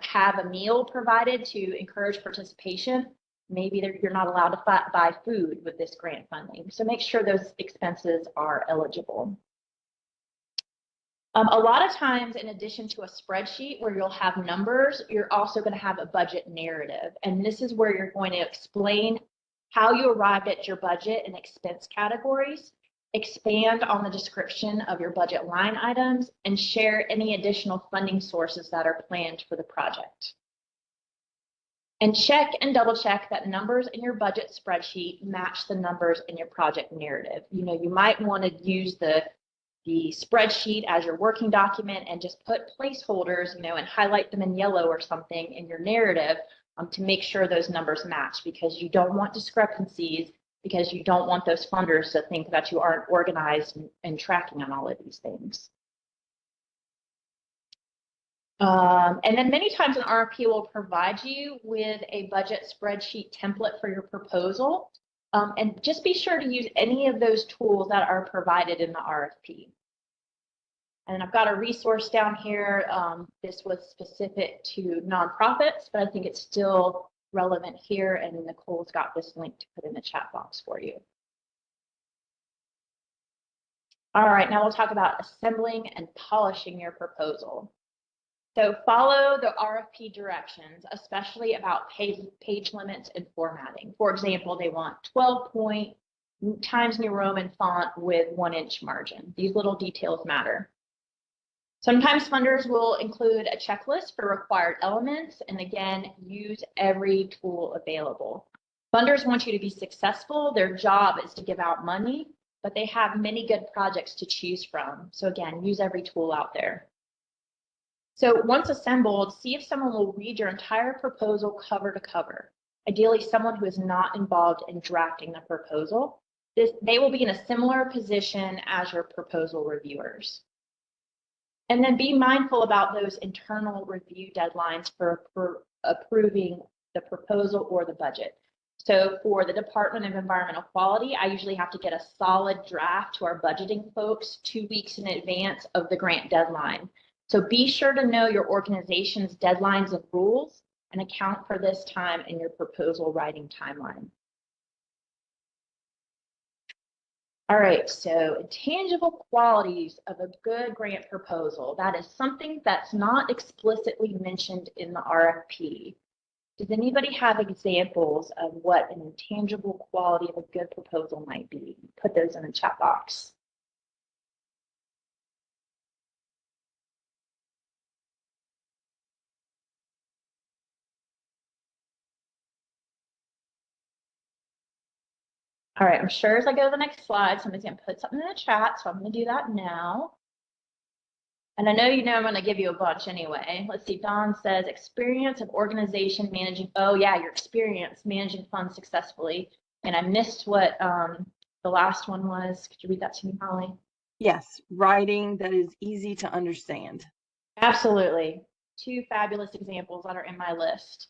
have a meal provided to encourage participation? Maybe you're not allowed to buy food with this grant funding. So make sure those expenses are eligible. A lot of times, in addition to a spreadsheet where you'll have numbers, you're also going to have a budget narrative. And this is where you're going to explain how you arrived at your budget and expense categories, expand on the description of your budget line items, and share any additional funding sources that are planned for the project. And check and double check that numbers in your budget spreadsheet match the numbers in your project narrative. You know, you might want to use the spreadsheet as your working document and just put placeholders, you know, and highlight them in yellow or something in your narrative to make sure those numbers match, because you don't want discrepancies, because you don't want those funders to think that you aren't organized and tracking on all of these things. And then many times an RFP will provide you with a budget spreadsheet template for your proposal. And just be sure to use any of those tools that are provided in the RFP. And I've got a resource down here. This was specific to nonprofits, but I think it's still relevant here. And Nicole's got this link to put in the chat box for you. All right, now we'll talk about assembling and polishing your proposal. So follow the RFP directions, especially about page limits and formatting. For example, they want 12-point Times New Roman font with 1-inch margin. These little details matter. Sometimes funders will include a checklist for required elements, and again, use every tool available. Funders want you to be successful. Their job is to give out money, but they have many good projects to choose from. So again, use every tool out there. So once assembled, see if someone will read your entire proposal cover to cover. Ideally, someone who is not involved in drafting the proposal. They will be in a similar position as your proposal reviewers. And then be mindful about those internal review deadlines for approving the proposal or the budget. So for the Department of Environmental Quality, I usually have to get a solid draft to our budgeting folks 2 weeks in advance of the grant deadline. So be sure to know your organization's deadlines and rules and account for this time in your proposal writing timeline. All right, so intangible qualities of a good grant proposal. That is something that's not explicitly mentioned in the RFP. Does anybody have examples of what an intangible quality of a good proposal might be? Put those in the chat box. All right, I'm sure as I go to the next slide, somebody's going to put something in the chat, so I'm going to do that now. And I know you know I'm going to give you a bunch anyway. Let's see, Don says experience of organization managing. Oh yeah, your experience managing funds successfully. And I missed what the last one was. Could you read that to me, Holly? Yes, writing that is easy to understand. Absolutely. 2 fabulous examples that are in my list.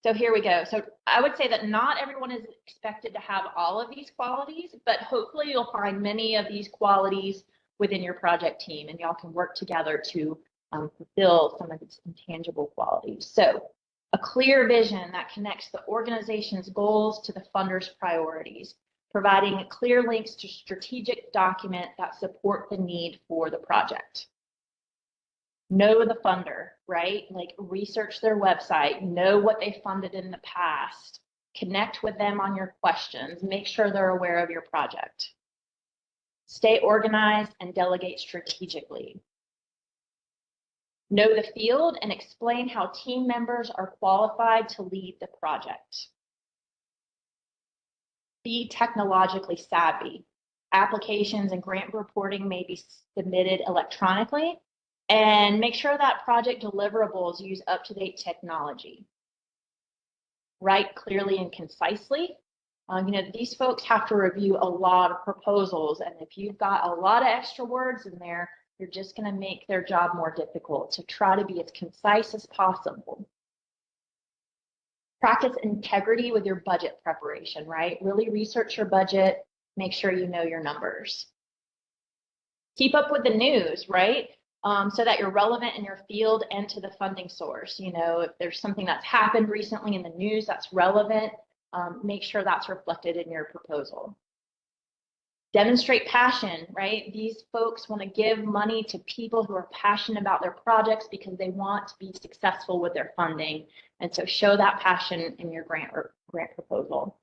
So here we go. So I would say that not everyone is expected to have all of these qualities, but hopefully you'll find many of these qualities within your project team, and y'all can work together to fulfill some of its intangible qualities. So a clear vision that connects the organization's goals to the funder's priorities, providing clear links to strategic documents that support the need for the project. Know the funder, right? Like research their website, know what they funded in the past, connect with them on your questions, make sure they're aware of your project. Stay organized and delegate strategically. Know the field and explain how team members are qualified to lead the project. Be technologically savvy. Applications and grant reporting may be submitted electronically, and make sure that project deliverables use up-to-date technology. Write clearly and concisely. These folks have to review a lot of proposals, and if you've got a lot of extra words in there, you're just going to make their job more difficult. So try to be as concise as possible. Practice integrity with your budget preparation, right? Really research your budget, make sure you know your numbers. Keep up with the news, right? So that you're relevant in your field and to the funding source. If there's something that's happened recently in the news that's relevant, make sure that's reflected in your proposal. Demonstrate passion, right? These folks want to give money to people who are passionate about their projects because they want to be successful with their funding. And so show that passion in your grant proposal.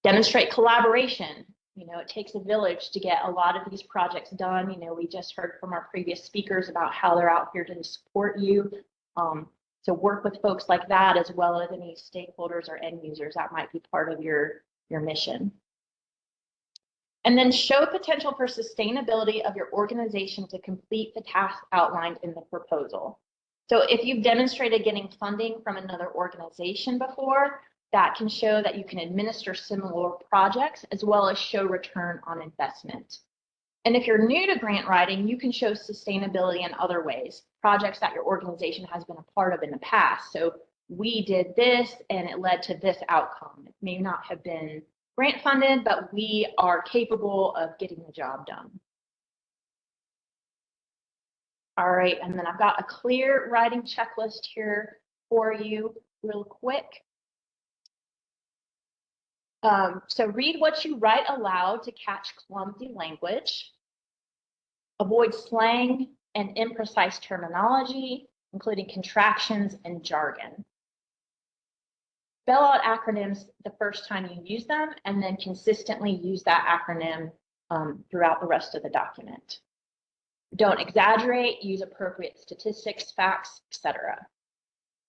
Demonstrate collaboration. It takes a village to get a lot of these projects done. We just heard from our previous speakers about how they're out here to support you. So work with folks like that, as well as any stakeholders or end users that might be part of your mission. And then show potential for sustainability of your organization to complete the task outlined in the proposal. So if you've demonstrated getting funding from another organization before, that can show that you can administer similar projects as well as show return on investment. And if you're new to grant writing, you can show sustainability in other ways, projects that your organization has been a part of in the past. So we did this and it led to this outcome. It may not have been grant funded, but we are capable of getting the job done. All right, and then I've got a clear writing checklist here for you real quick. So read what you write aloud to catch clumsy language. Avoid slang and imprecise terminology, including contractions and jargon. Spell out acronyms the first time you use them, and then consistently use that acronym throughout the rest of the document. Don't exaggerate, use appropriate statistics, facts, etc.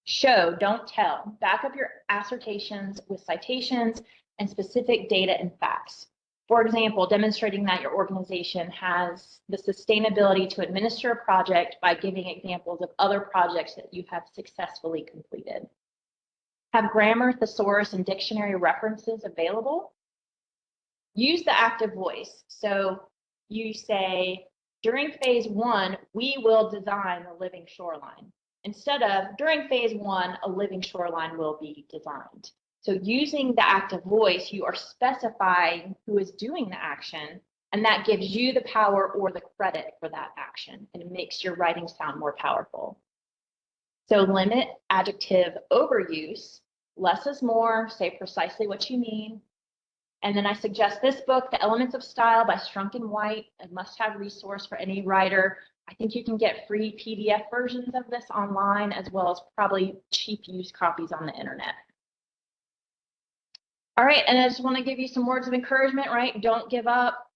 Show, don't tell. Back up your assertions with citations and specific data and facts. For example, demonstrating that your organization has the sustainability to administer a project by giving examples of other projects that you have successfully completed. Have grammar, thesaurus, and dictionary references available. Use the active voice. So you say, during phase 1, we will design a living shoreline. Instead of, during phase 1, a living shoreline will be designed. So using the active voice, you are specifying who is doing the action, and that gives you the power or the credit for that action, and it makes your writing sound more powerful. So limit adjective overuse. Less is more. Say precisely what you mean. And then I suggest this book, The Elements of Style by Strunk and White, a must-have resource for any writer. I think you can get free PDF versions of this online, as well as probably cheap used copies on the internet. All right, and I just want to give you some words of encouragement, right? Don't give up.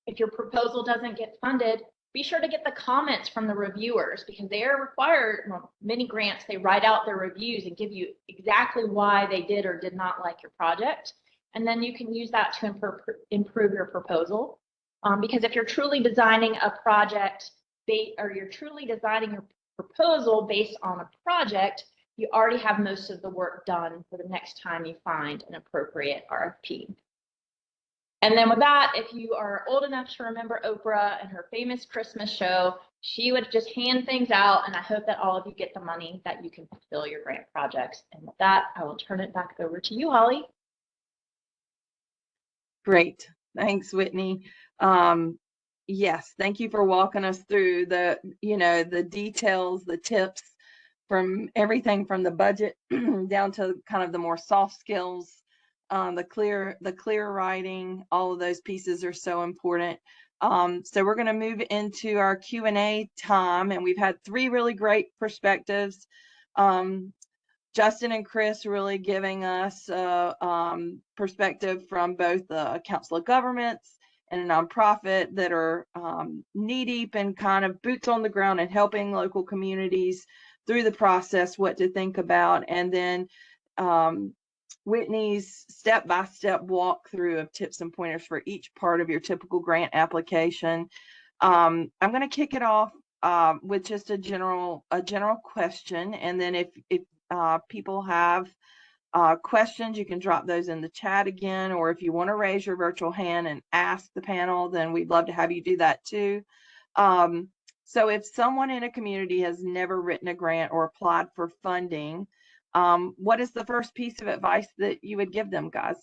If your proposal doesn't get funded, be sure to get the comments from the reviewers, because they are required, well, many grants, they write out their reviews and give you exactly why they did or did not like your project. And then you can use that to improve your proposal. Because if you're truly designing a project, or you're truly designing your proposal based on a project, you already have most of the work done for the next time you find an appropriate RFP. And then with that, if you are old enough to remember Oprah and her famous Christmas show, she would just hand things out, and I hope that all of you get the money that you can fulfill your grant projects. And with that, I will turn it back over to you, Holly. Great. Thanks, Whitney. Yes, thank you for walking us through the, the details, the tips from everything from the budget down to kind of the more soft skills, the clear writing, all of those pieces are so important. So we're going to move into our Q&A time, and we've had 3 really great perspectives. Justin and Chris really giving us perspective from both the Council of Governments and a nonprofit that are knee deep and kind of boots on the ground and helping local communities through the process, what to think about. And then Whitney's step-by-step walkthrough of tips and pointers for each part of your typical grant application. I'm going to kick it off with just a general question, and then if people have questions, you can drop those in the chat again, or if you want to raise your virtual hand and ask the panel, then we'd love to have you do that too. So if someone in a community has never written a grant or applied for funding, what is the first piece of advice that you would give them, guys?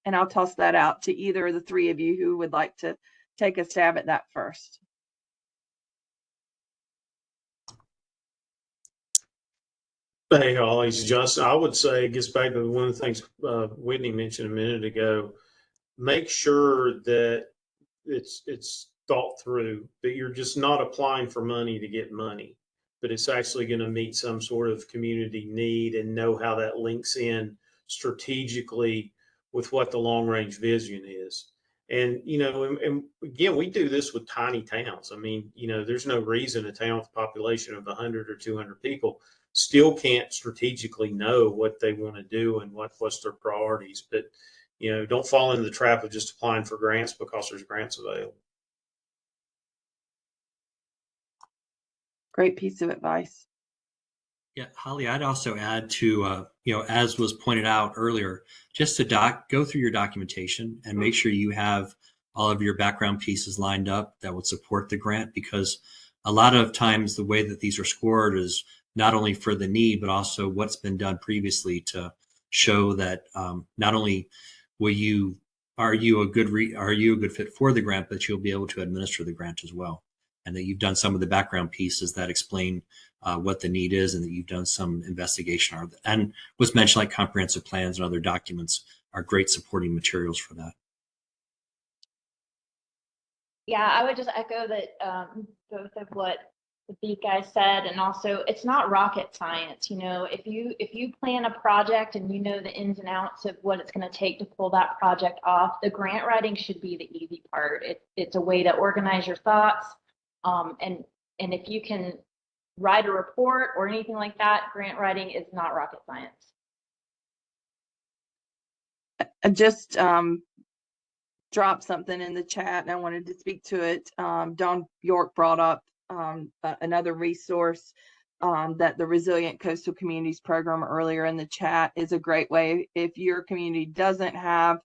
And I'll toss that out to either of the 3 of you who would like to take a stab at that first. Hey, Holly, it's Justin. I would say it gets back to one of the things Whitney mentioned a minute ago. Make sure that it's thought through, that you're just not applying for money to get money, but it's actually going to meet some sort of community need, and know how that links in strategically with what the long range vision is. And, and again, we do this with tiny towns. I mean, there's no reason a town with a population of 100 or 200 people still can't strategically know what they want to do and what's their priorities. But, don't fall into the trap of just applying for grants because there's grants available. Great piece of advice. Yeah, Holly, I'd also add to, as was pointed out earlier, just to go through your documentation and make sure you have all of your background pieces lined up that would support the grant, because a lot of times the way that these are scored is not only for the need, but also what's been done previously to show that not only are you a good fit for the grant, but you'll be able to administer the grant as well, and that you've done some of the background pieces that explain what the need is, and that you've done some investigation. And what's mentioned, like comprehensive plans and other documents, are great supporting materials for that. Yeah, I would just echo that both of what the guys said, and also it's not rocket science. If you plan a project and you know the ins and outs of what it's going to take to pull that project off, the grant writing should be the easy part. It's a way to organize your thoughts, and if you can write a report or anything like that, grant writing is not rocket science. I just dropped something in the chat and I wanted to speak to it. Don York brought up another resource that the Resilient Coastal Communities Program earlier in the chat is a great way if your community doesn't have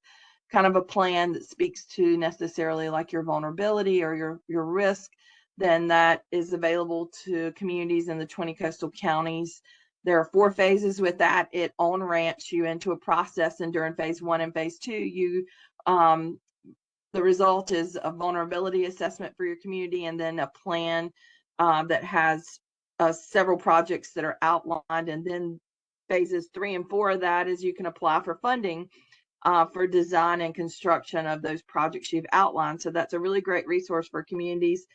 kind of a plan that speaks to necessarily like your vulnerability or your risk, then that is available to communities in the 20 coastal counties. There are 4 phases with that. It on-ramps you into a process, and during phase 1 and phase 2, the result is a vulnerability assessment for your community, and then a plan that has several projects that are outlined. And then phases 3 and 4 of that is you can apply for funding for design and construction of those projects you've outlined. So that's a really great resource for communities.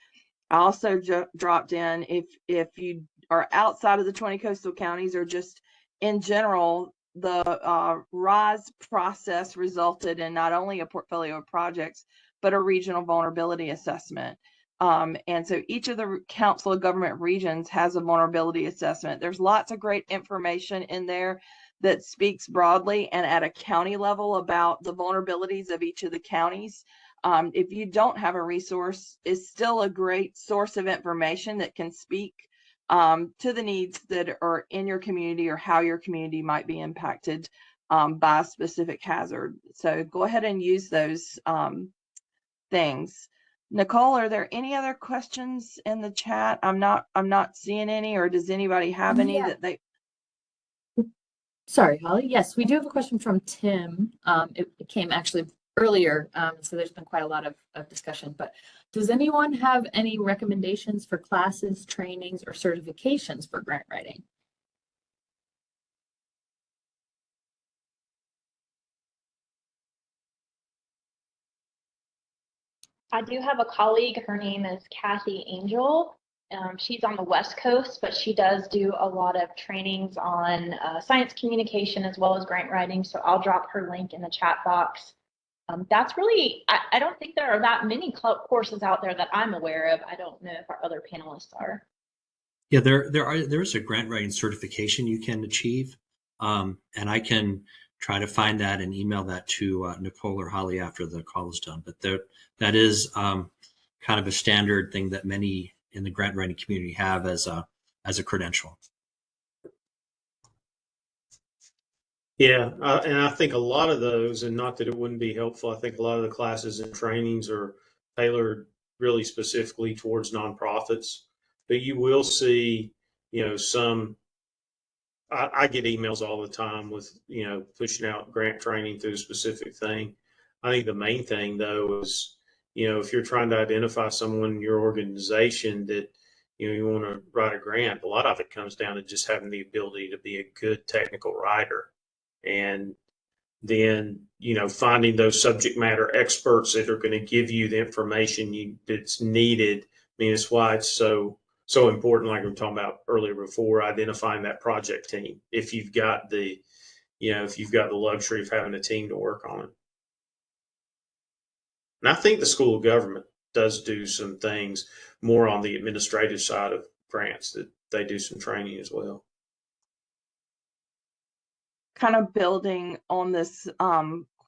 I also dropped in, if you are outside of the 20 coastal counties or just in general, the RISE process resulted in not only a portfolio of projects, but a regional vulnerability assessment. And so each of the Council of Government regions has a vulnerability assessment. There's lots of great information in there that speaks broadly and at a county level about the vulnerabilities of each of the counties. If you don't have a resource, it's still a great source of information that can speak to the needs that are in your community or how your community might be impacted by a specific hazard. So go ahead and use those things. Nicole, are there any other questions in the chat? I'm not seeing any, or does anybody have any that they? Sorry, Holly. Yes, we do have a question from Tim. It came actually earlier. So there's been quite a lot of discussion, but does anyone have any recommendations for classes, trainings, or certifications for grant writing? I do have a colleague, her name is Kathy Angel. She's on the West Coast, but she does do a lot of trainings on science communication as well as grant writing. So I'll drop her link in the chat box. That's really, I don't think there are that many courses out there that I'm aware of. I don't know if our other panelists are. Yeah, there is a grant writing certification you can achieve, and I can try to find that and email that to Nicole or Holly after the call is done. But that is kind of a standard thing that many in the grant writing community have as a credential. Yeah, and I think a lot of those, and not that it wouldn't be helpful, I think a lot of the classes and trainings are tailored really specifically towards nonprofits. But you will see, some. I get emails all the time with, pushing out grant training through a specific thing. I think the main thing, though, is, if you're trying to identify someone in your organization that, you want to write a grant, a lot of it comes down to just having the ability to be a good technical writer. And then, finding those subject matter experts that are going to give you the information that's needed. I mean, it's why it's so important, like we were talking about earlier before, identifying that project team. If you've got the luxury of having a team to work on it. And I think the School of Government does do some things more on the administrative side of grants, that they do some training as well. Kind of building on this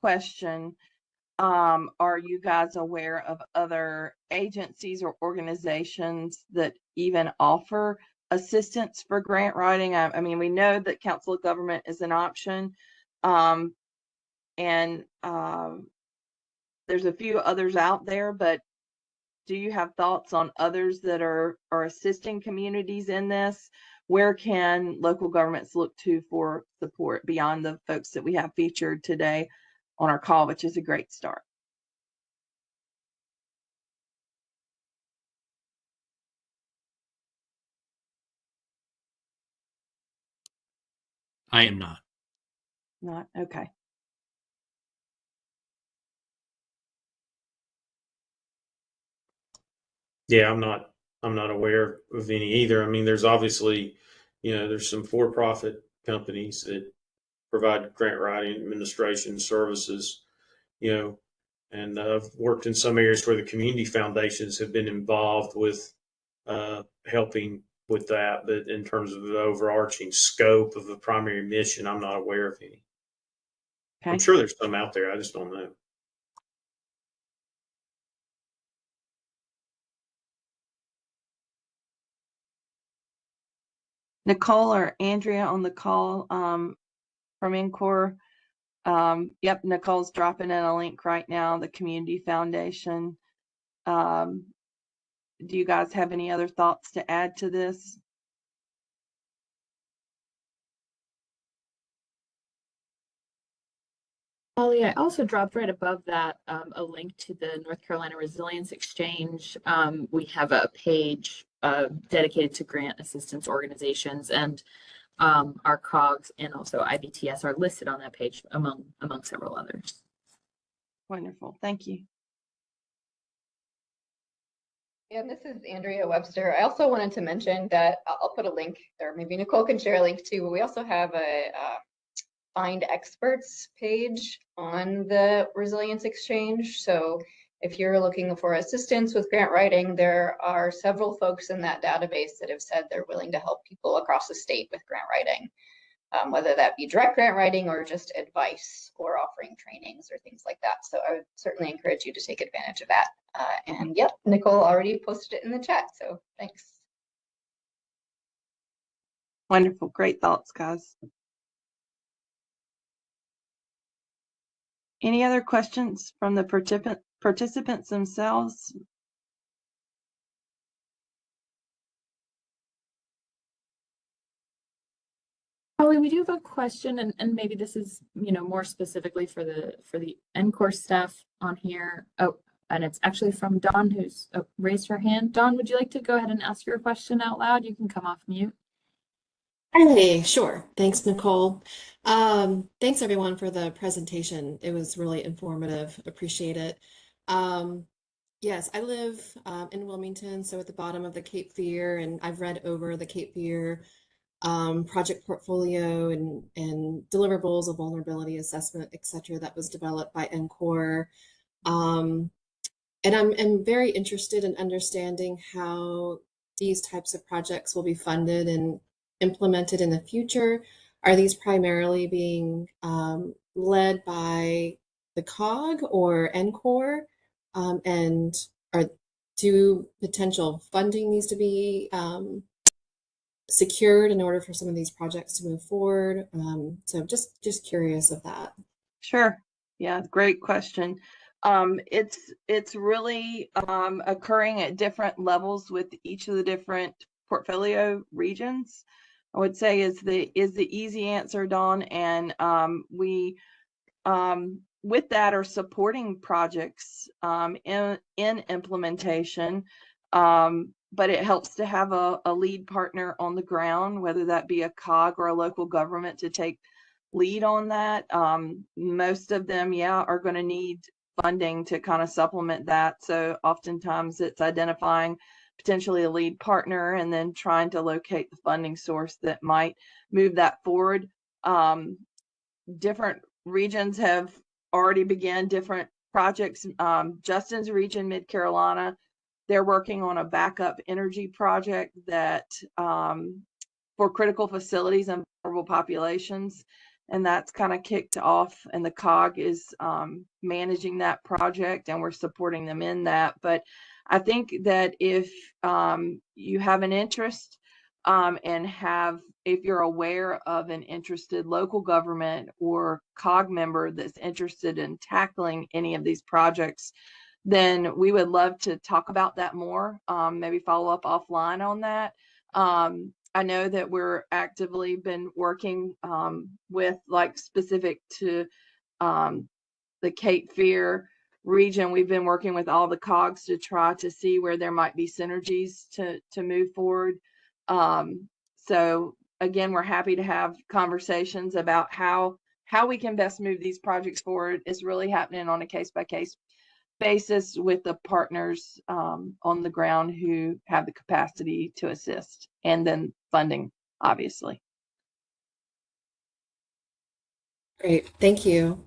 question, are you guys aware of other agencies or organizations that even offer assistance for grant writing? I mean, we know that Council of Government is an option, and there's a few others out there, but do you have thoughts on others that are assisting communities in this? Where can local governments look to for support beyond the folks that we have featured today on our call, which is a great start? I am not. Not okay. Yeah, I'm not aware of any either. I mean, there's obviously, there's some for-profit companies that provide grant writing administration services, and I've worked in some areas where the community foundations have been involved with helping with that. But in terms of the overarching scope of the primary mission, I'm not aware of any. Okay. I'm sure there's some out there. I just don't know. Nicole or Andrea on the call from NCORE. Yep, Nicole's dropping in a link right now, the Community Foundation. Do you guys have any other thoughts to add to this? Holly, I also dropped right above that a link to the North Carolina Resilience Exchange. We have a page dedicated to grant assistance organizations, and our COGS and also IBTS are listed on that page among several others. Wonderful, thank you. And this is Andrea Webster. I also wanted to mention that I'll put a link, or maybe Nicole can share a link too, but we also have a Find Experts page on the Resilience Exchange. So if you're looking for assistance with grant writing, there are several folks in that database that have said they're willing to help people across the state with grant writing, whether that be direct grant writing or just advice or offering trainings or things like that. So I would certainly encourage you to take advantage of that. And yep, Nicole already posted it in the chat, so thanks. Wonderful, great thoughts, guys. Any other questions from the participants themselves? Holly, we do have a question, and maybe this is, more specifically for the NCORE staff on here. Oh, and it's actually from Dawn, who's raised her hand. Dawn, would you like to go ahead and ask your question out loud? You can come off mute. Hey, sure. Thanks, Nicole. Thanks everyone for the presentation. It was really informative. Appreciate it. Yes, I live in Wilmington, so at the bottom of the Cape Fear, and I've read over the Cape Fear project portfolio and deliverables of vulnerability assessment, et cetera, that was developed by NCORE. And I'm very interested in understanding how these types of projects will be funded and implemented in the future. Are these primarily being led by the COG or NCORE? And do potential funding needs to be secured in order for some of these projects to move forward? So just curious of that. Sure. Yeah, great question. It's really occurring at different levels with each of the different portfolio regions, I would say is the easy answer, Dawn. And we with that are supporting projects in implementation. But it helps to have a lead partner on the ground, whether that be a COG or a local government, to take lead on that. Most of them, are going to need funding to kind of supplement that. So oftentimes it's identifying potentially a lead partner and then trying to locate the funding source that might move that forward. Different regions have already began different projects. Justin's region, Mid-Carolina, they're working on a backup energy project that for critical facilities and vulnerable populations. And that's kind of kicked off, and the COG is managing that project, and we're supporting them in that. But I think that if you have an interest and if you're aware of an interested local government or COG member that's interested in tackling any of these projects, then we would love to talk about that more, maybe follow up offline on that. I know that we're actively been working with, like, specific to the Cape Fear region. We've been working with all the COGs to try to see where there might be synergies to move forward. So again, we're happy to have conversations about how we can best move these projects forward. It's really happening on a case-by-case basis with the partners on the ground who have the capacity to assist, and then funding, obviously. Great, thank you.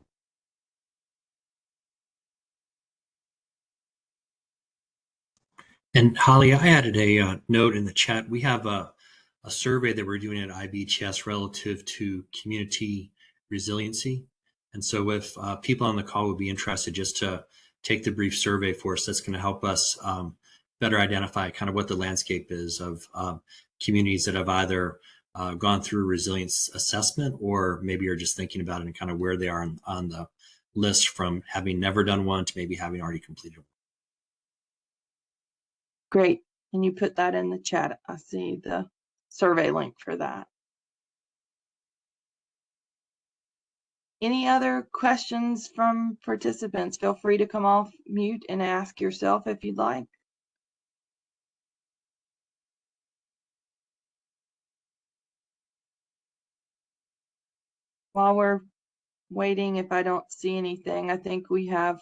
And Holly, I added a note in the chat. We have a survey that we're doing at IBTS relative to community resiliency. And so if people on the call would be interested just to take the brief survey for us, that's going to help us better identify kind of what the landscape is of communities that have either gone through resilience assessment, or maybe are just thinking about it and kind of where they are on the list from having never done one to maybe having already completed one. Great. And you put that in the chat. I see the survey link for that. Any other questions from participants? Feel free to come off mute and ask yourself if you'd like. While we're waiting, if I don't see anything, I think we have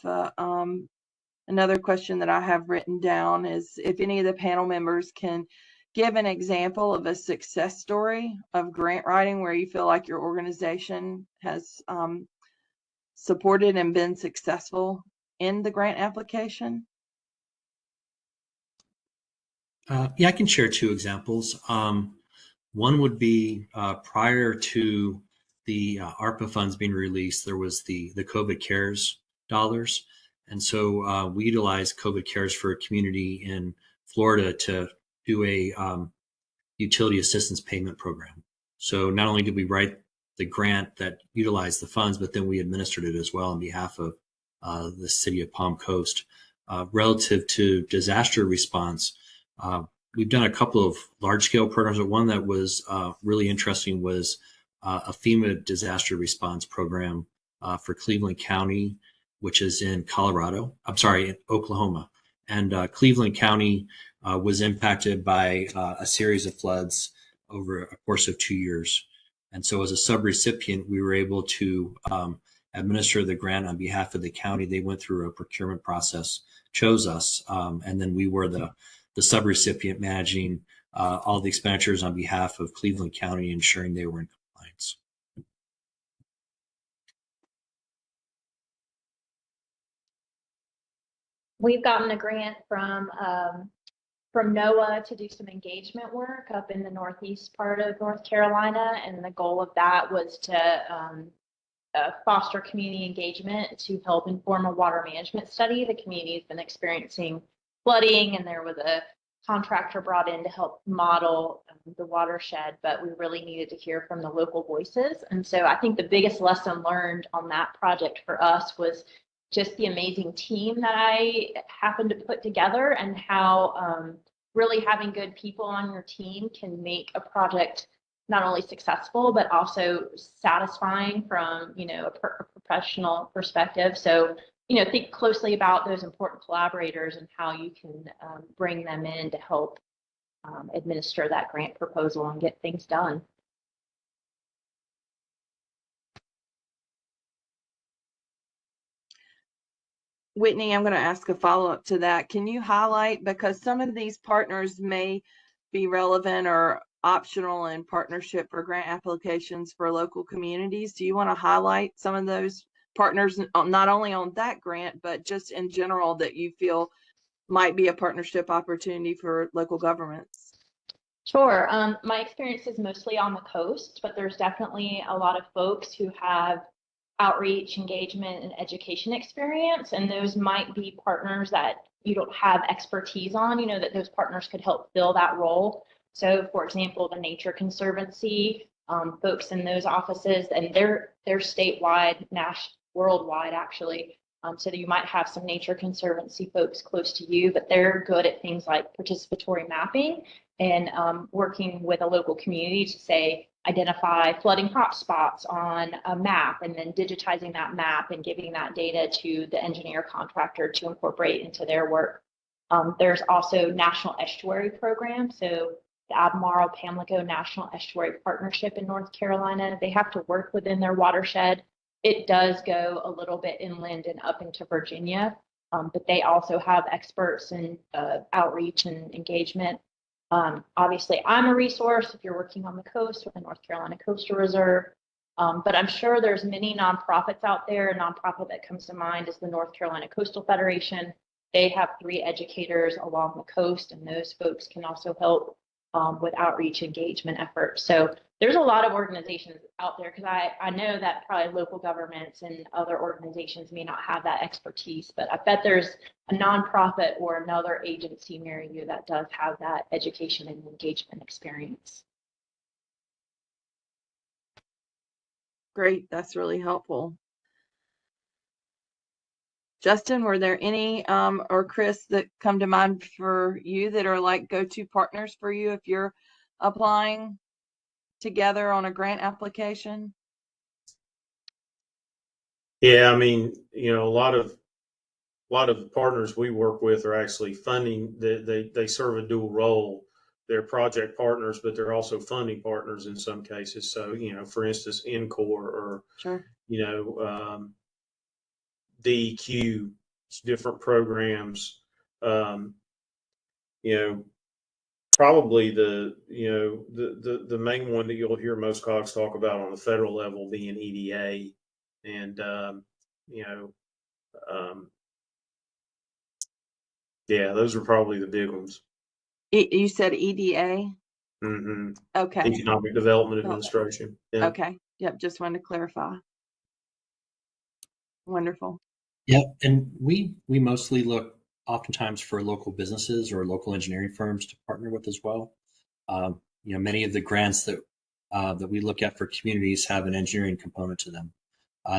another question that I have written down is if any of the panel members can give an example of a success story of grant writing where you feel like your organization has supported and been successful in the grant application. Yeah, I can share two examples. One would be prior to the ARPA funds being released, there was the COVID CARES dollars. And so we utilized COVID CARES for a community in Florida to do a utility assistance payment program. So not only did we write the grant that utilized the funds, but then we administered it as well on behalf of the city of Palm Coast. Relative to disaster response, we've done a couple of large-scale programs, but one that was really interesting was a FEMA disaster response program for Cleveland County, which is in Oklahoma. And Cleveland County was impacted by a series of floods over a course of 2 years. And so as a subrecipient, we were able to administer the grant on behalf of the county. They went through a procurement process, chose us, and then we were the subrecipient managing all the expenditures on behalf of Cleveland County, ensuring they were in compliance. We've gotten a grant from NOAA to do some engagement work up in the northeast part of North Carolina, and the goal of that was to foster community engagement to help inform a water management study. The community has been experiencing flooding, and there was a contractor brought in to help model the watershed, but we really needed to hear from the local voices. And so I think the biggest lesson learned on that project for us was just the amazing team that I happened to put together, and how really having good people on your team can make a project not only successful, but also satisfying from, a professional perspective. So, think closely about those important collaborators and how you can bring them in to help administer that grant proposal and get things done. Whitney, I'm going to ask a follow-up to that. Can you highlight, because some of these partners may be relevant or optional in partnership for grant applications for local communities, do you want to highlight some of those partners, not only on that grant, but just in general, that you feel might be a partnership opportunity for local governments? Sure. My experience is mostly on the coast, but there's definitely a lot of folks who have outreach, engagement, and education experience, and those might be partners that you don't have expertise on, that those partners could help fill that role. So, for example, the Nature Conservancy, folks in those offices, and they're statewide, worldwide, actually. So that you might have some Nature Conservancy folks close to you, but they're good at things like participatory mapping and working with a local community to, say, identify flooding hot spots on a map, and then digitizing that map and giving that data to the engineer contractor to incorporate into their work. There's also National Estuary Program. So the Albemarle Pamlico National Estuary Partnership in North Carolina, they have to work within their watershed. It does go a little bit inland and up into Virginia, but they also have experts in outreach and engagement. Obviously, I'm a resource if you're working on the coast with the North Carolina Coastal Reserve, but I'm sure there's many nonprofits out there. A nonprofit that comes to mind is the North Carolina Coastal Federation. They have 3 educators along the coast, and those folks can also help with outreach engagement efforts. So there's a lot of organizations out there, because I know that probably local governments and other organizations may not have that expertise, but I bet there's a nonprofit or another agency near you that does have that education and engagement experience. Great, that's really helpful. Justin, were there any, or Chris, that come to mind for you that are like go-to partners for you if you're applying together on a grant application? Yeah, I mean, a lot of partners we work with are actually funding. They serve a dual role. They're project partners, but they're also funding partners in some cases. So, for instance, NCOR or, Sure. DEQ, different programs. Probably the main one that you'll hear most COGS talk about on the federal level being EDA, and yeah, those are probably the big ones. You said EDA? Mm-hmm. Okay. Economic Development Administration. Yeah. Okay. Yep. Just wanted to clarify. Wonderful. Yeah, and we mostly look oftentimes for local businesses or local engineering firms to partner with as well. Many of the grants that we look at for communities have an engineering component to them.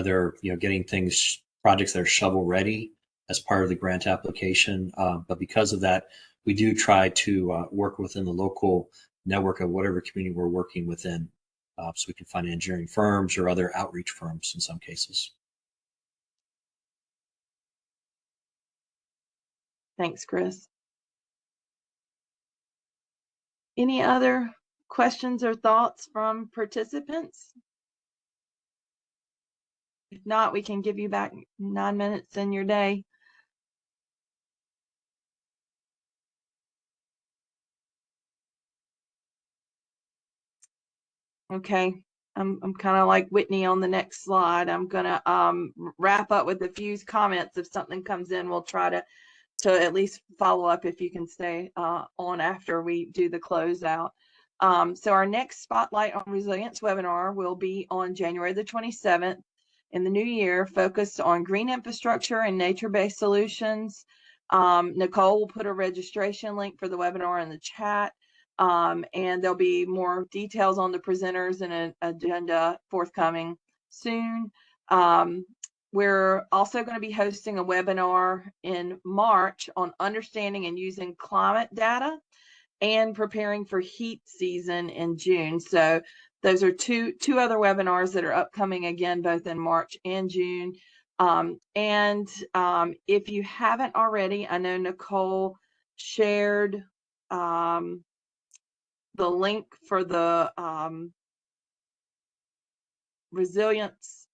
They're getting projects that are shovel ready as part of the grant application. But because of that, we do try to work within the local network of whatever community we're working within. So we can find engineering firms or other outreach firms in some cases. Thanks, Chris. Any other questions or thoughts from participants? If not, we can give you back 9 minutes in your day. Okay, I'm kind of like Whitney on the next slide. I'm gonna wrap up with a few comments. If something comes in, we'll try to at least follow up if you can stay on after we do the closeout. So our next Spotlight on Resilience webinar will be on January the 27th in the new year, focused on green infrastructure and nature-based solutions. Nicole will put a registration link for the webinar in the chat. And there'll be more details on the presenters and an agenda forthcoming soon. We're also going to be hosting a webinar in March on understanding and using climate data and preparing for heat season in June. So those are two other webinars that are upcoming again, both in March and June. If you haven't already, I know Nicole shared the link for the resilience.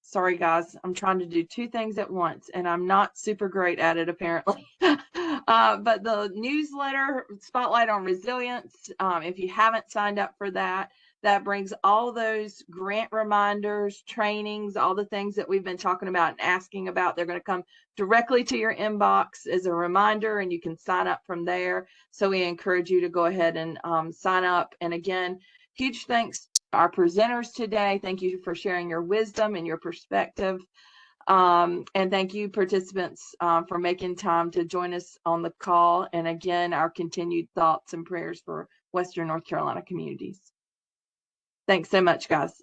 Sorry, guys, I'm trying to do two things at once, and I'm not super great at it, apparently. But the newsletter, Spotlight on Resilience, if you haven't signed up for that, that brings all those grant reminders, trainings, all the things that we've been talking about and asking about. They're going to come directly to your inbox as a reminder, and you can sign up from there. So we encourage you to go ahead and sign up. And again, huge thanks to our presenters today. Thank you for sharing your wisdom and your perspective. And thank you, participants, for making time to join us on the call. And again, our continued thoughts and prayers for Western North Carolina communities. Thanks so much, guys.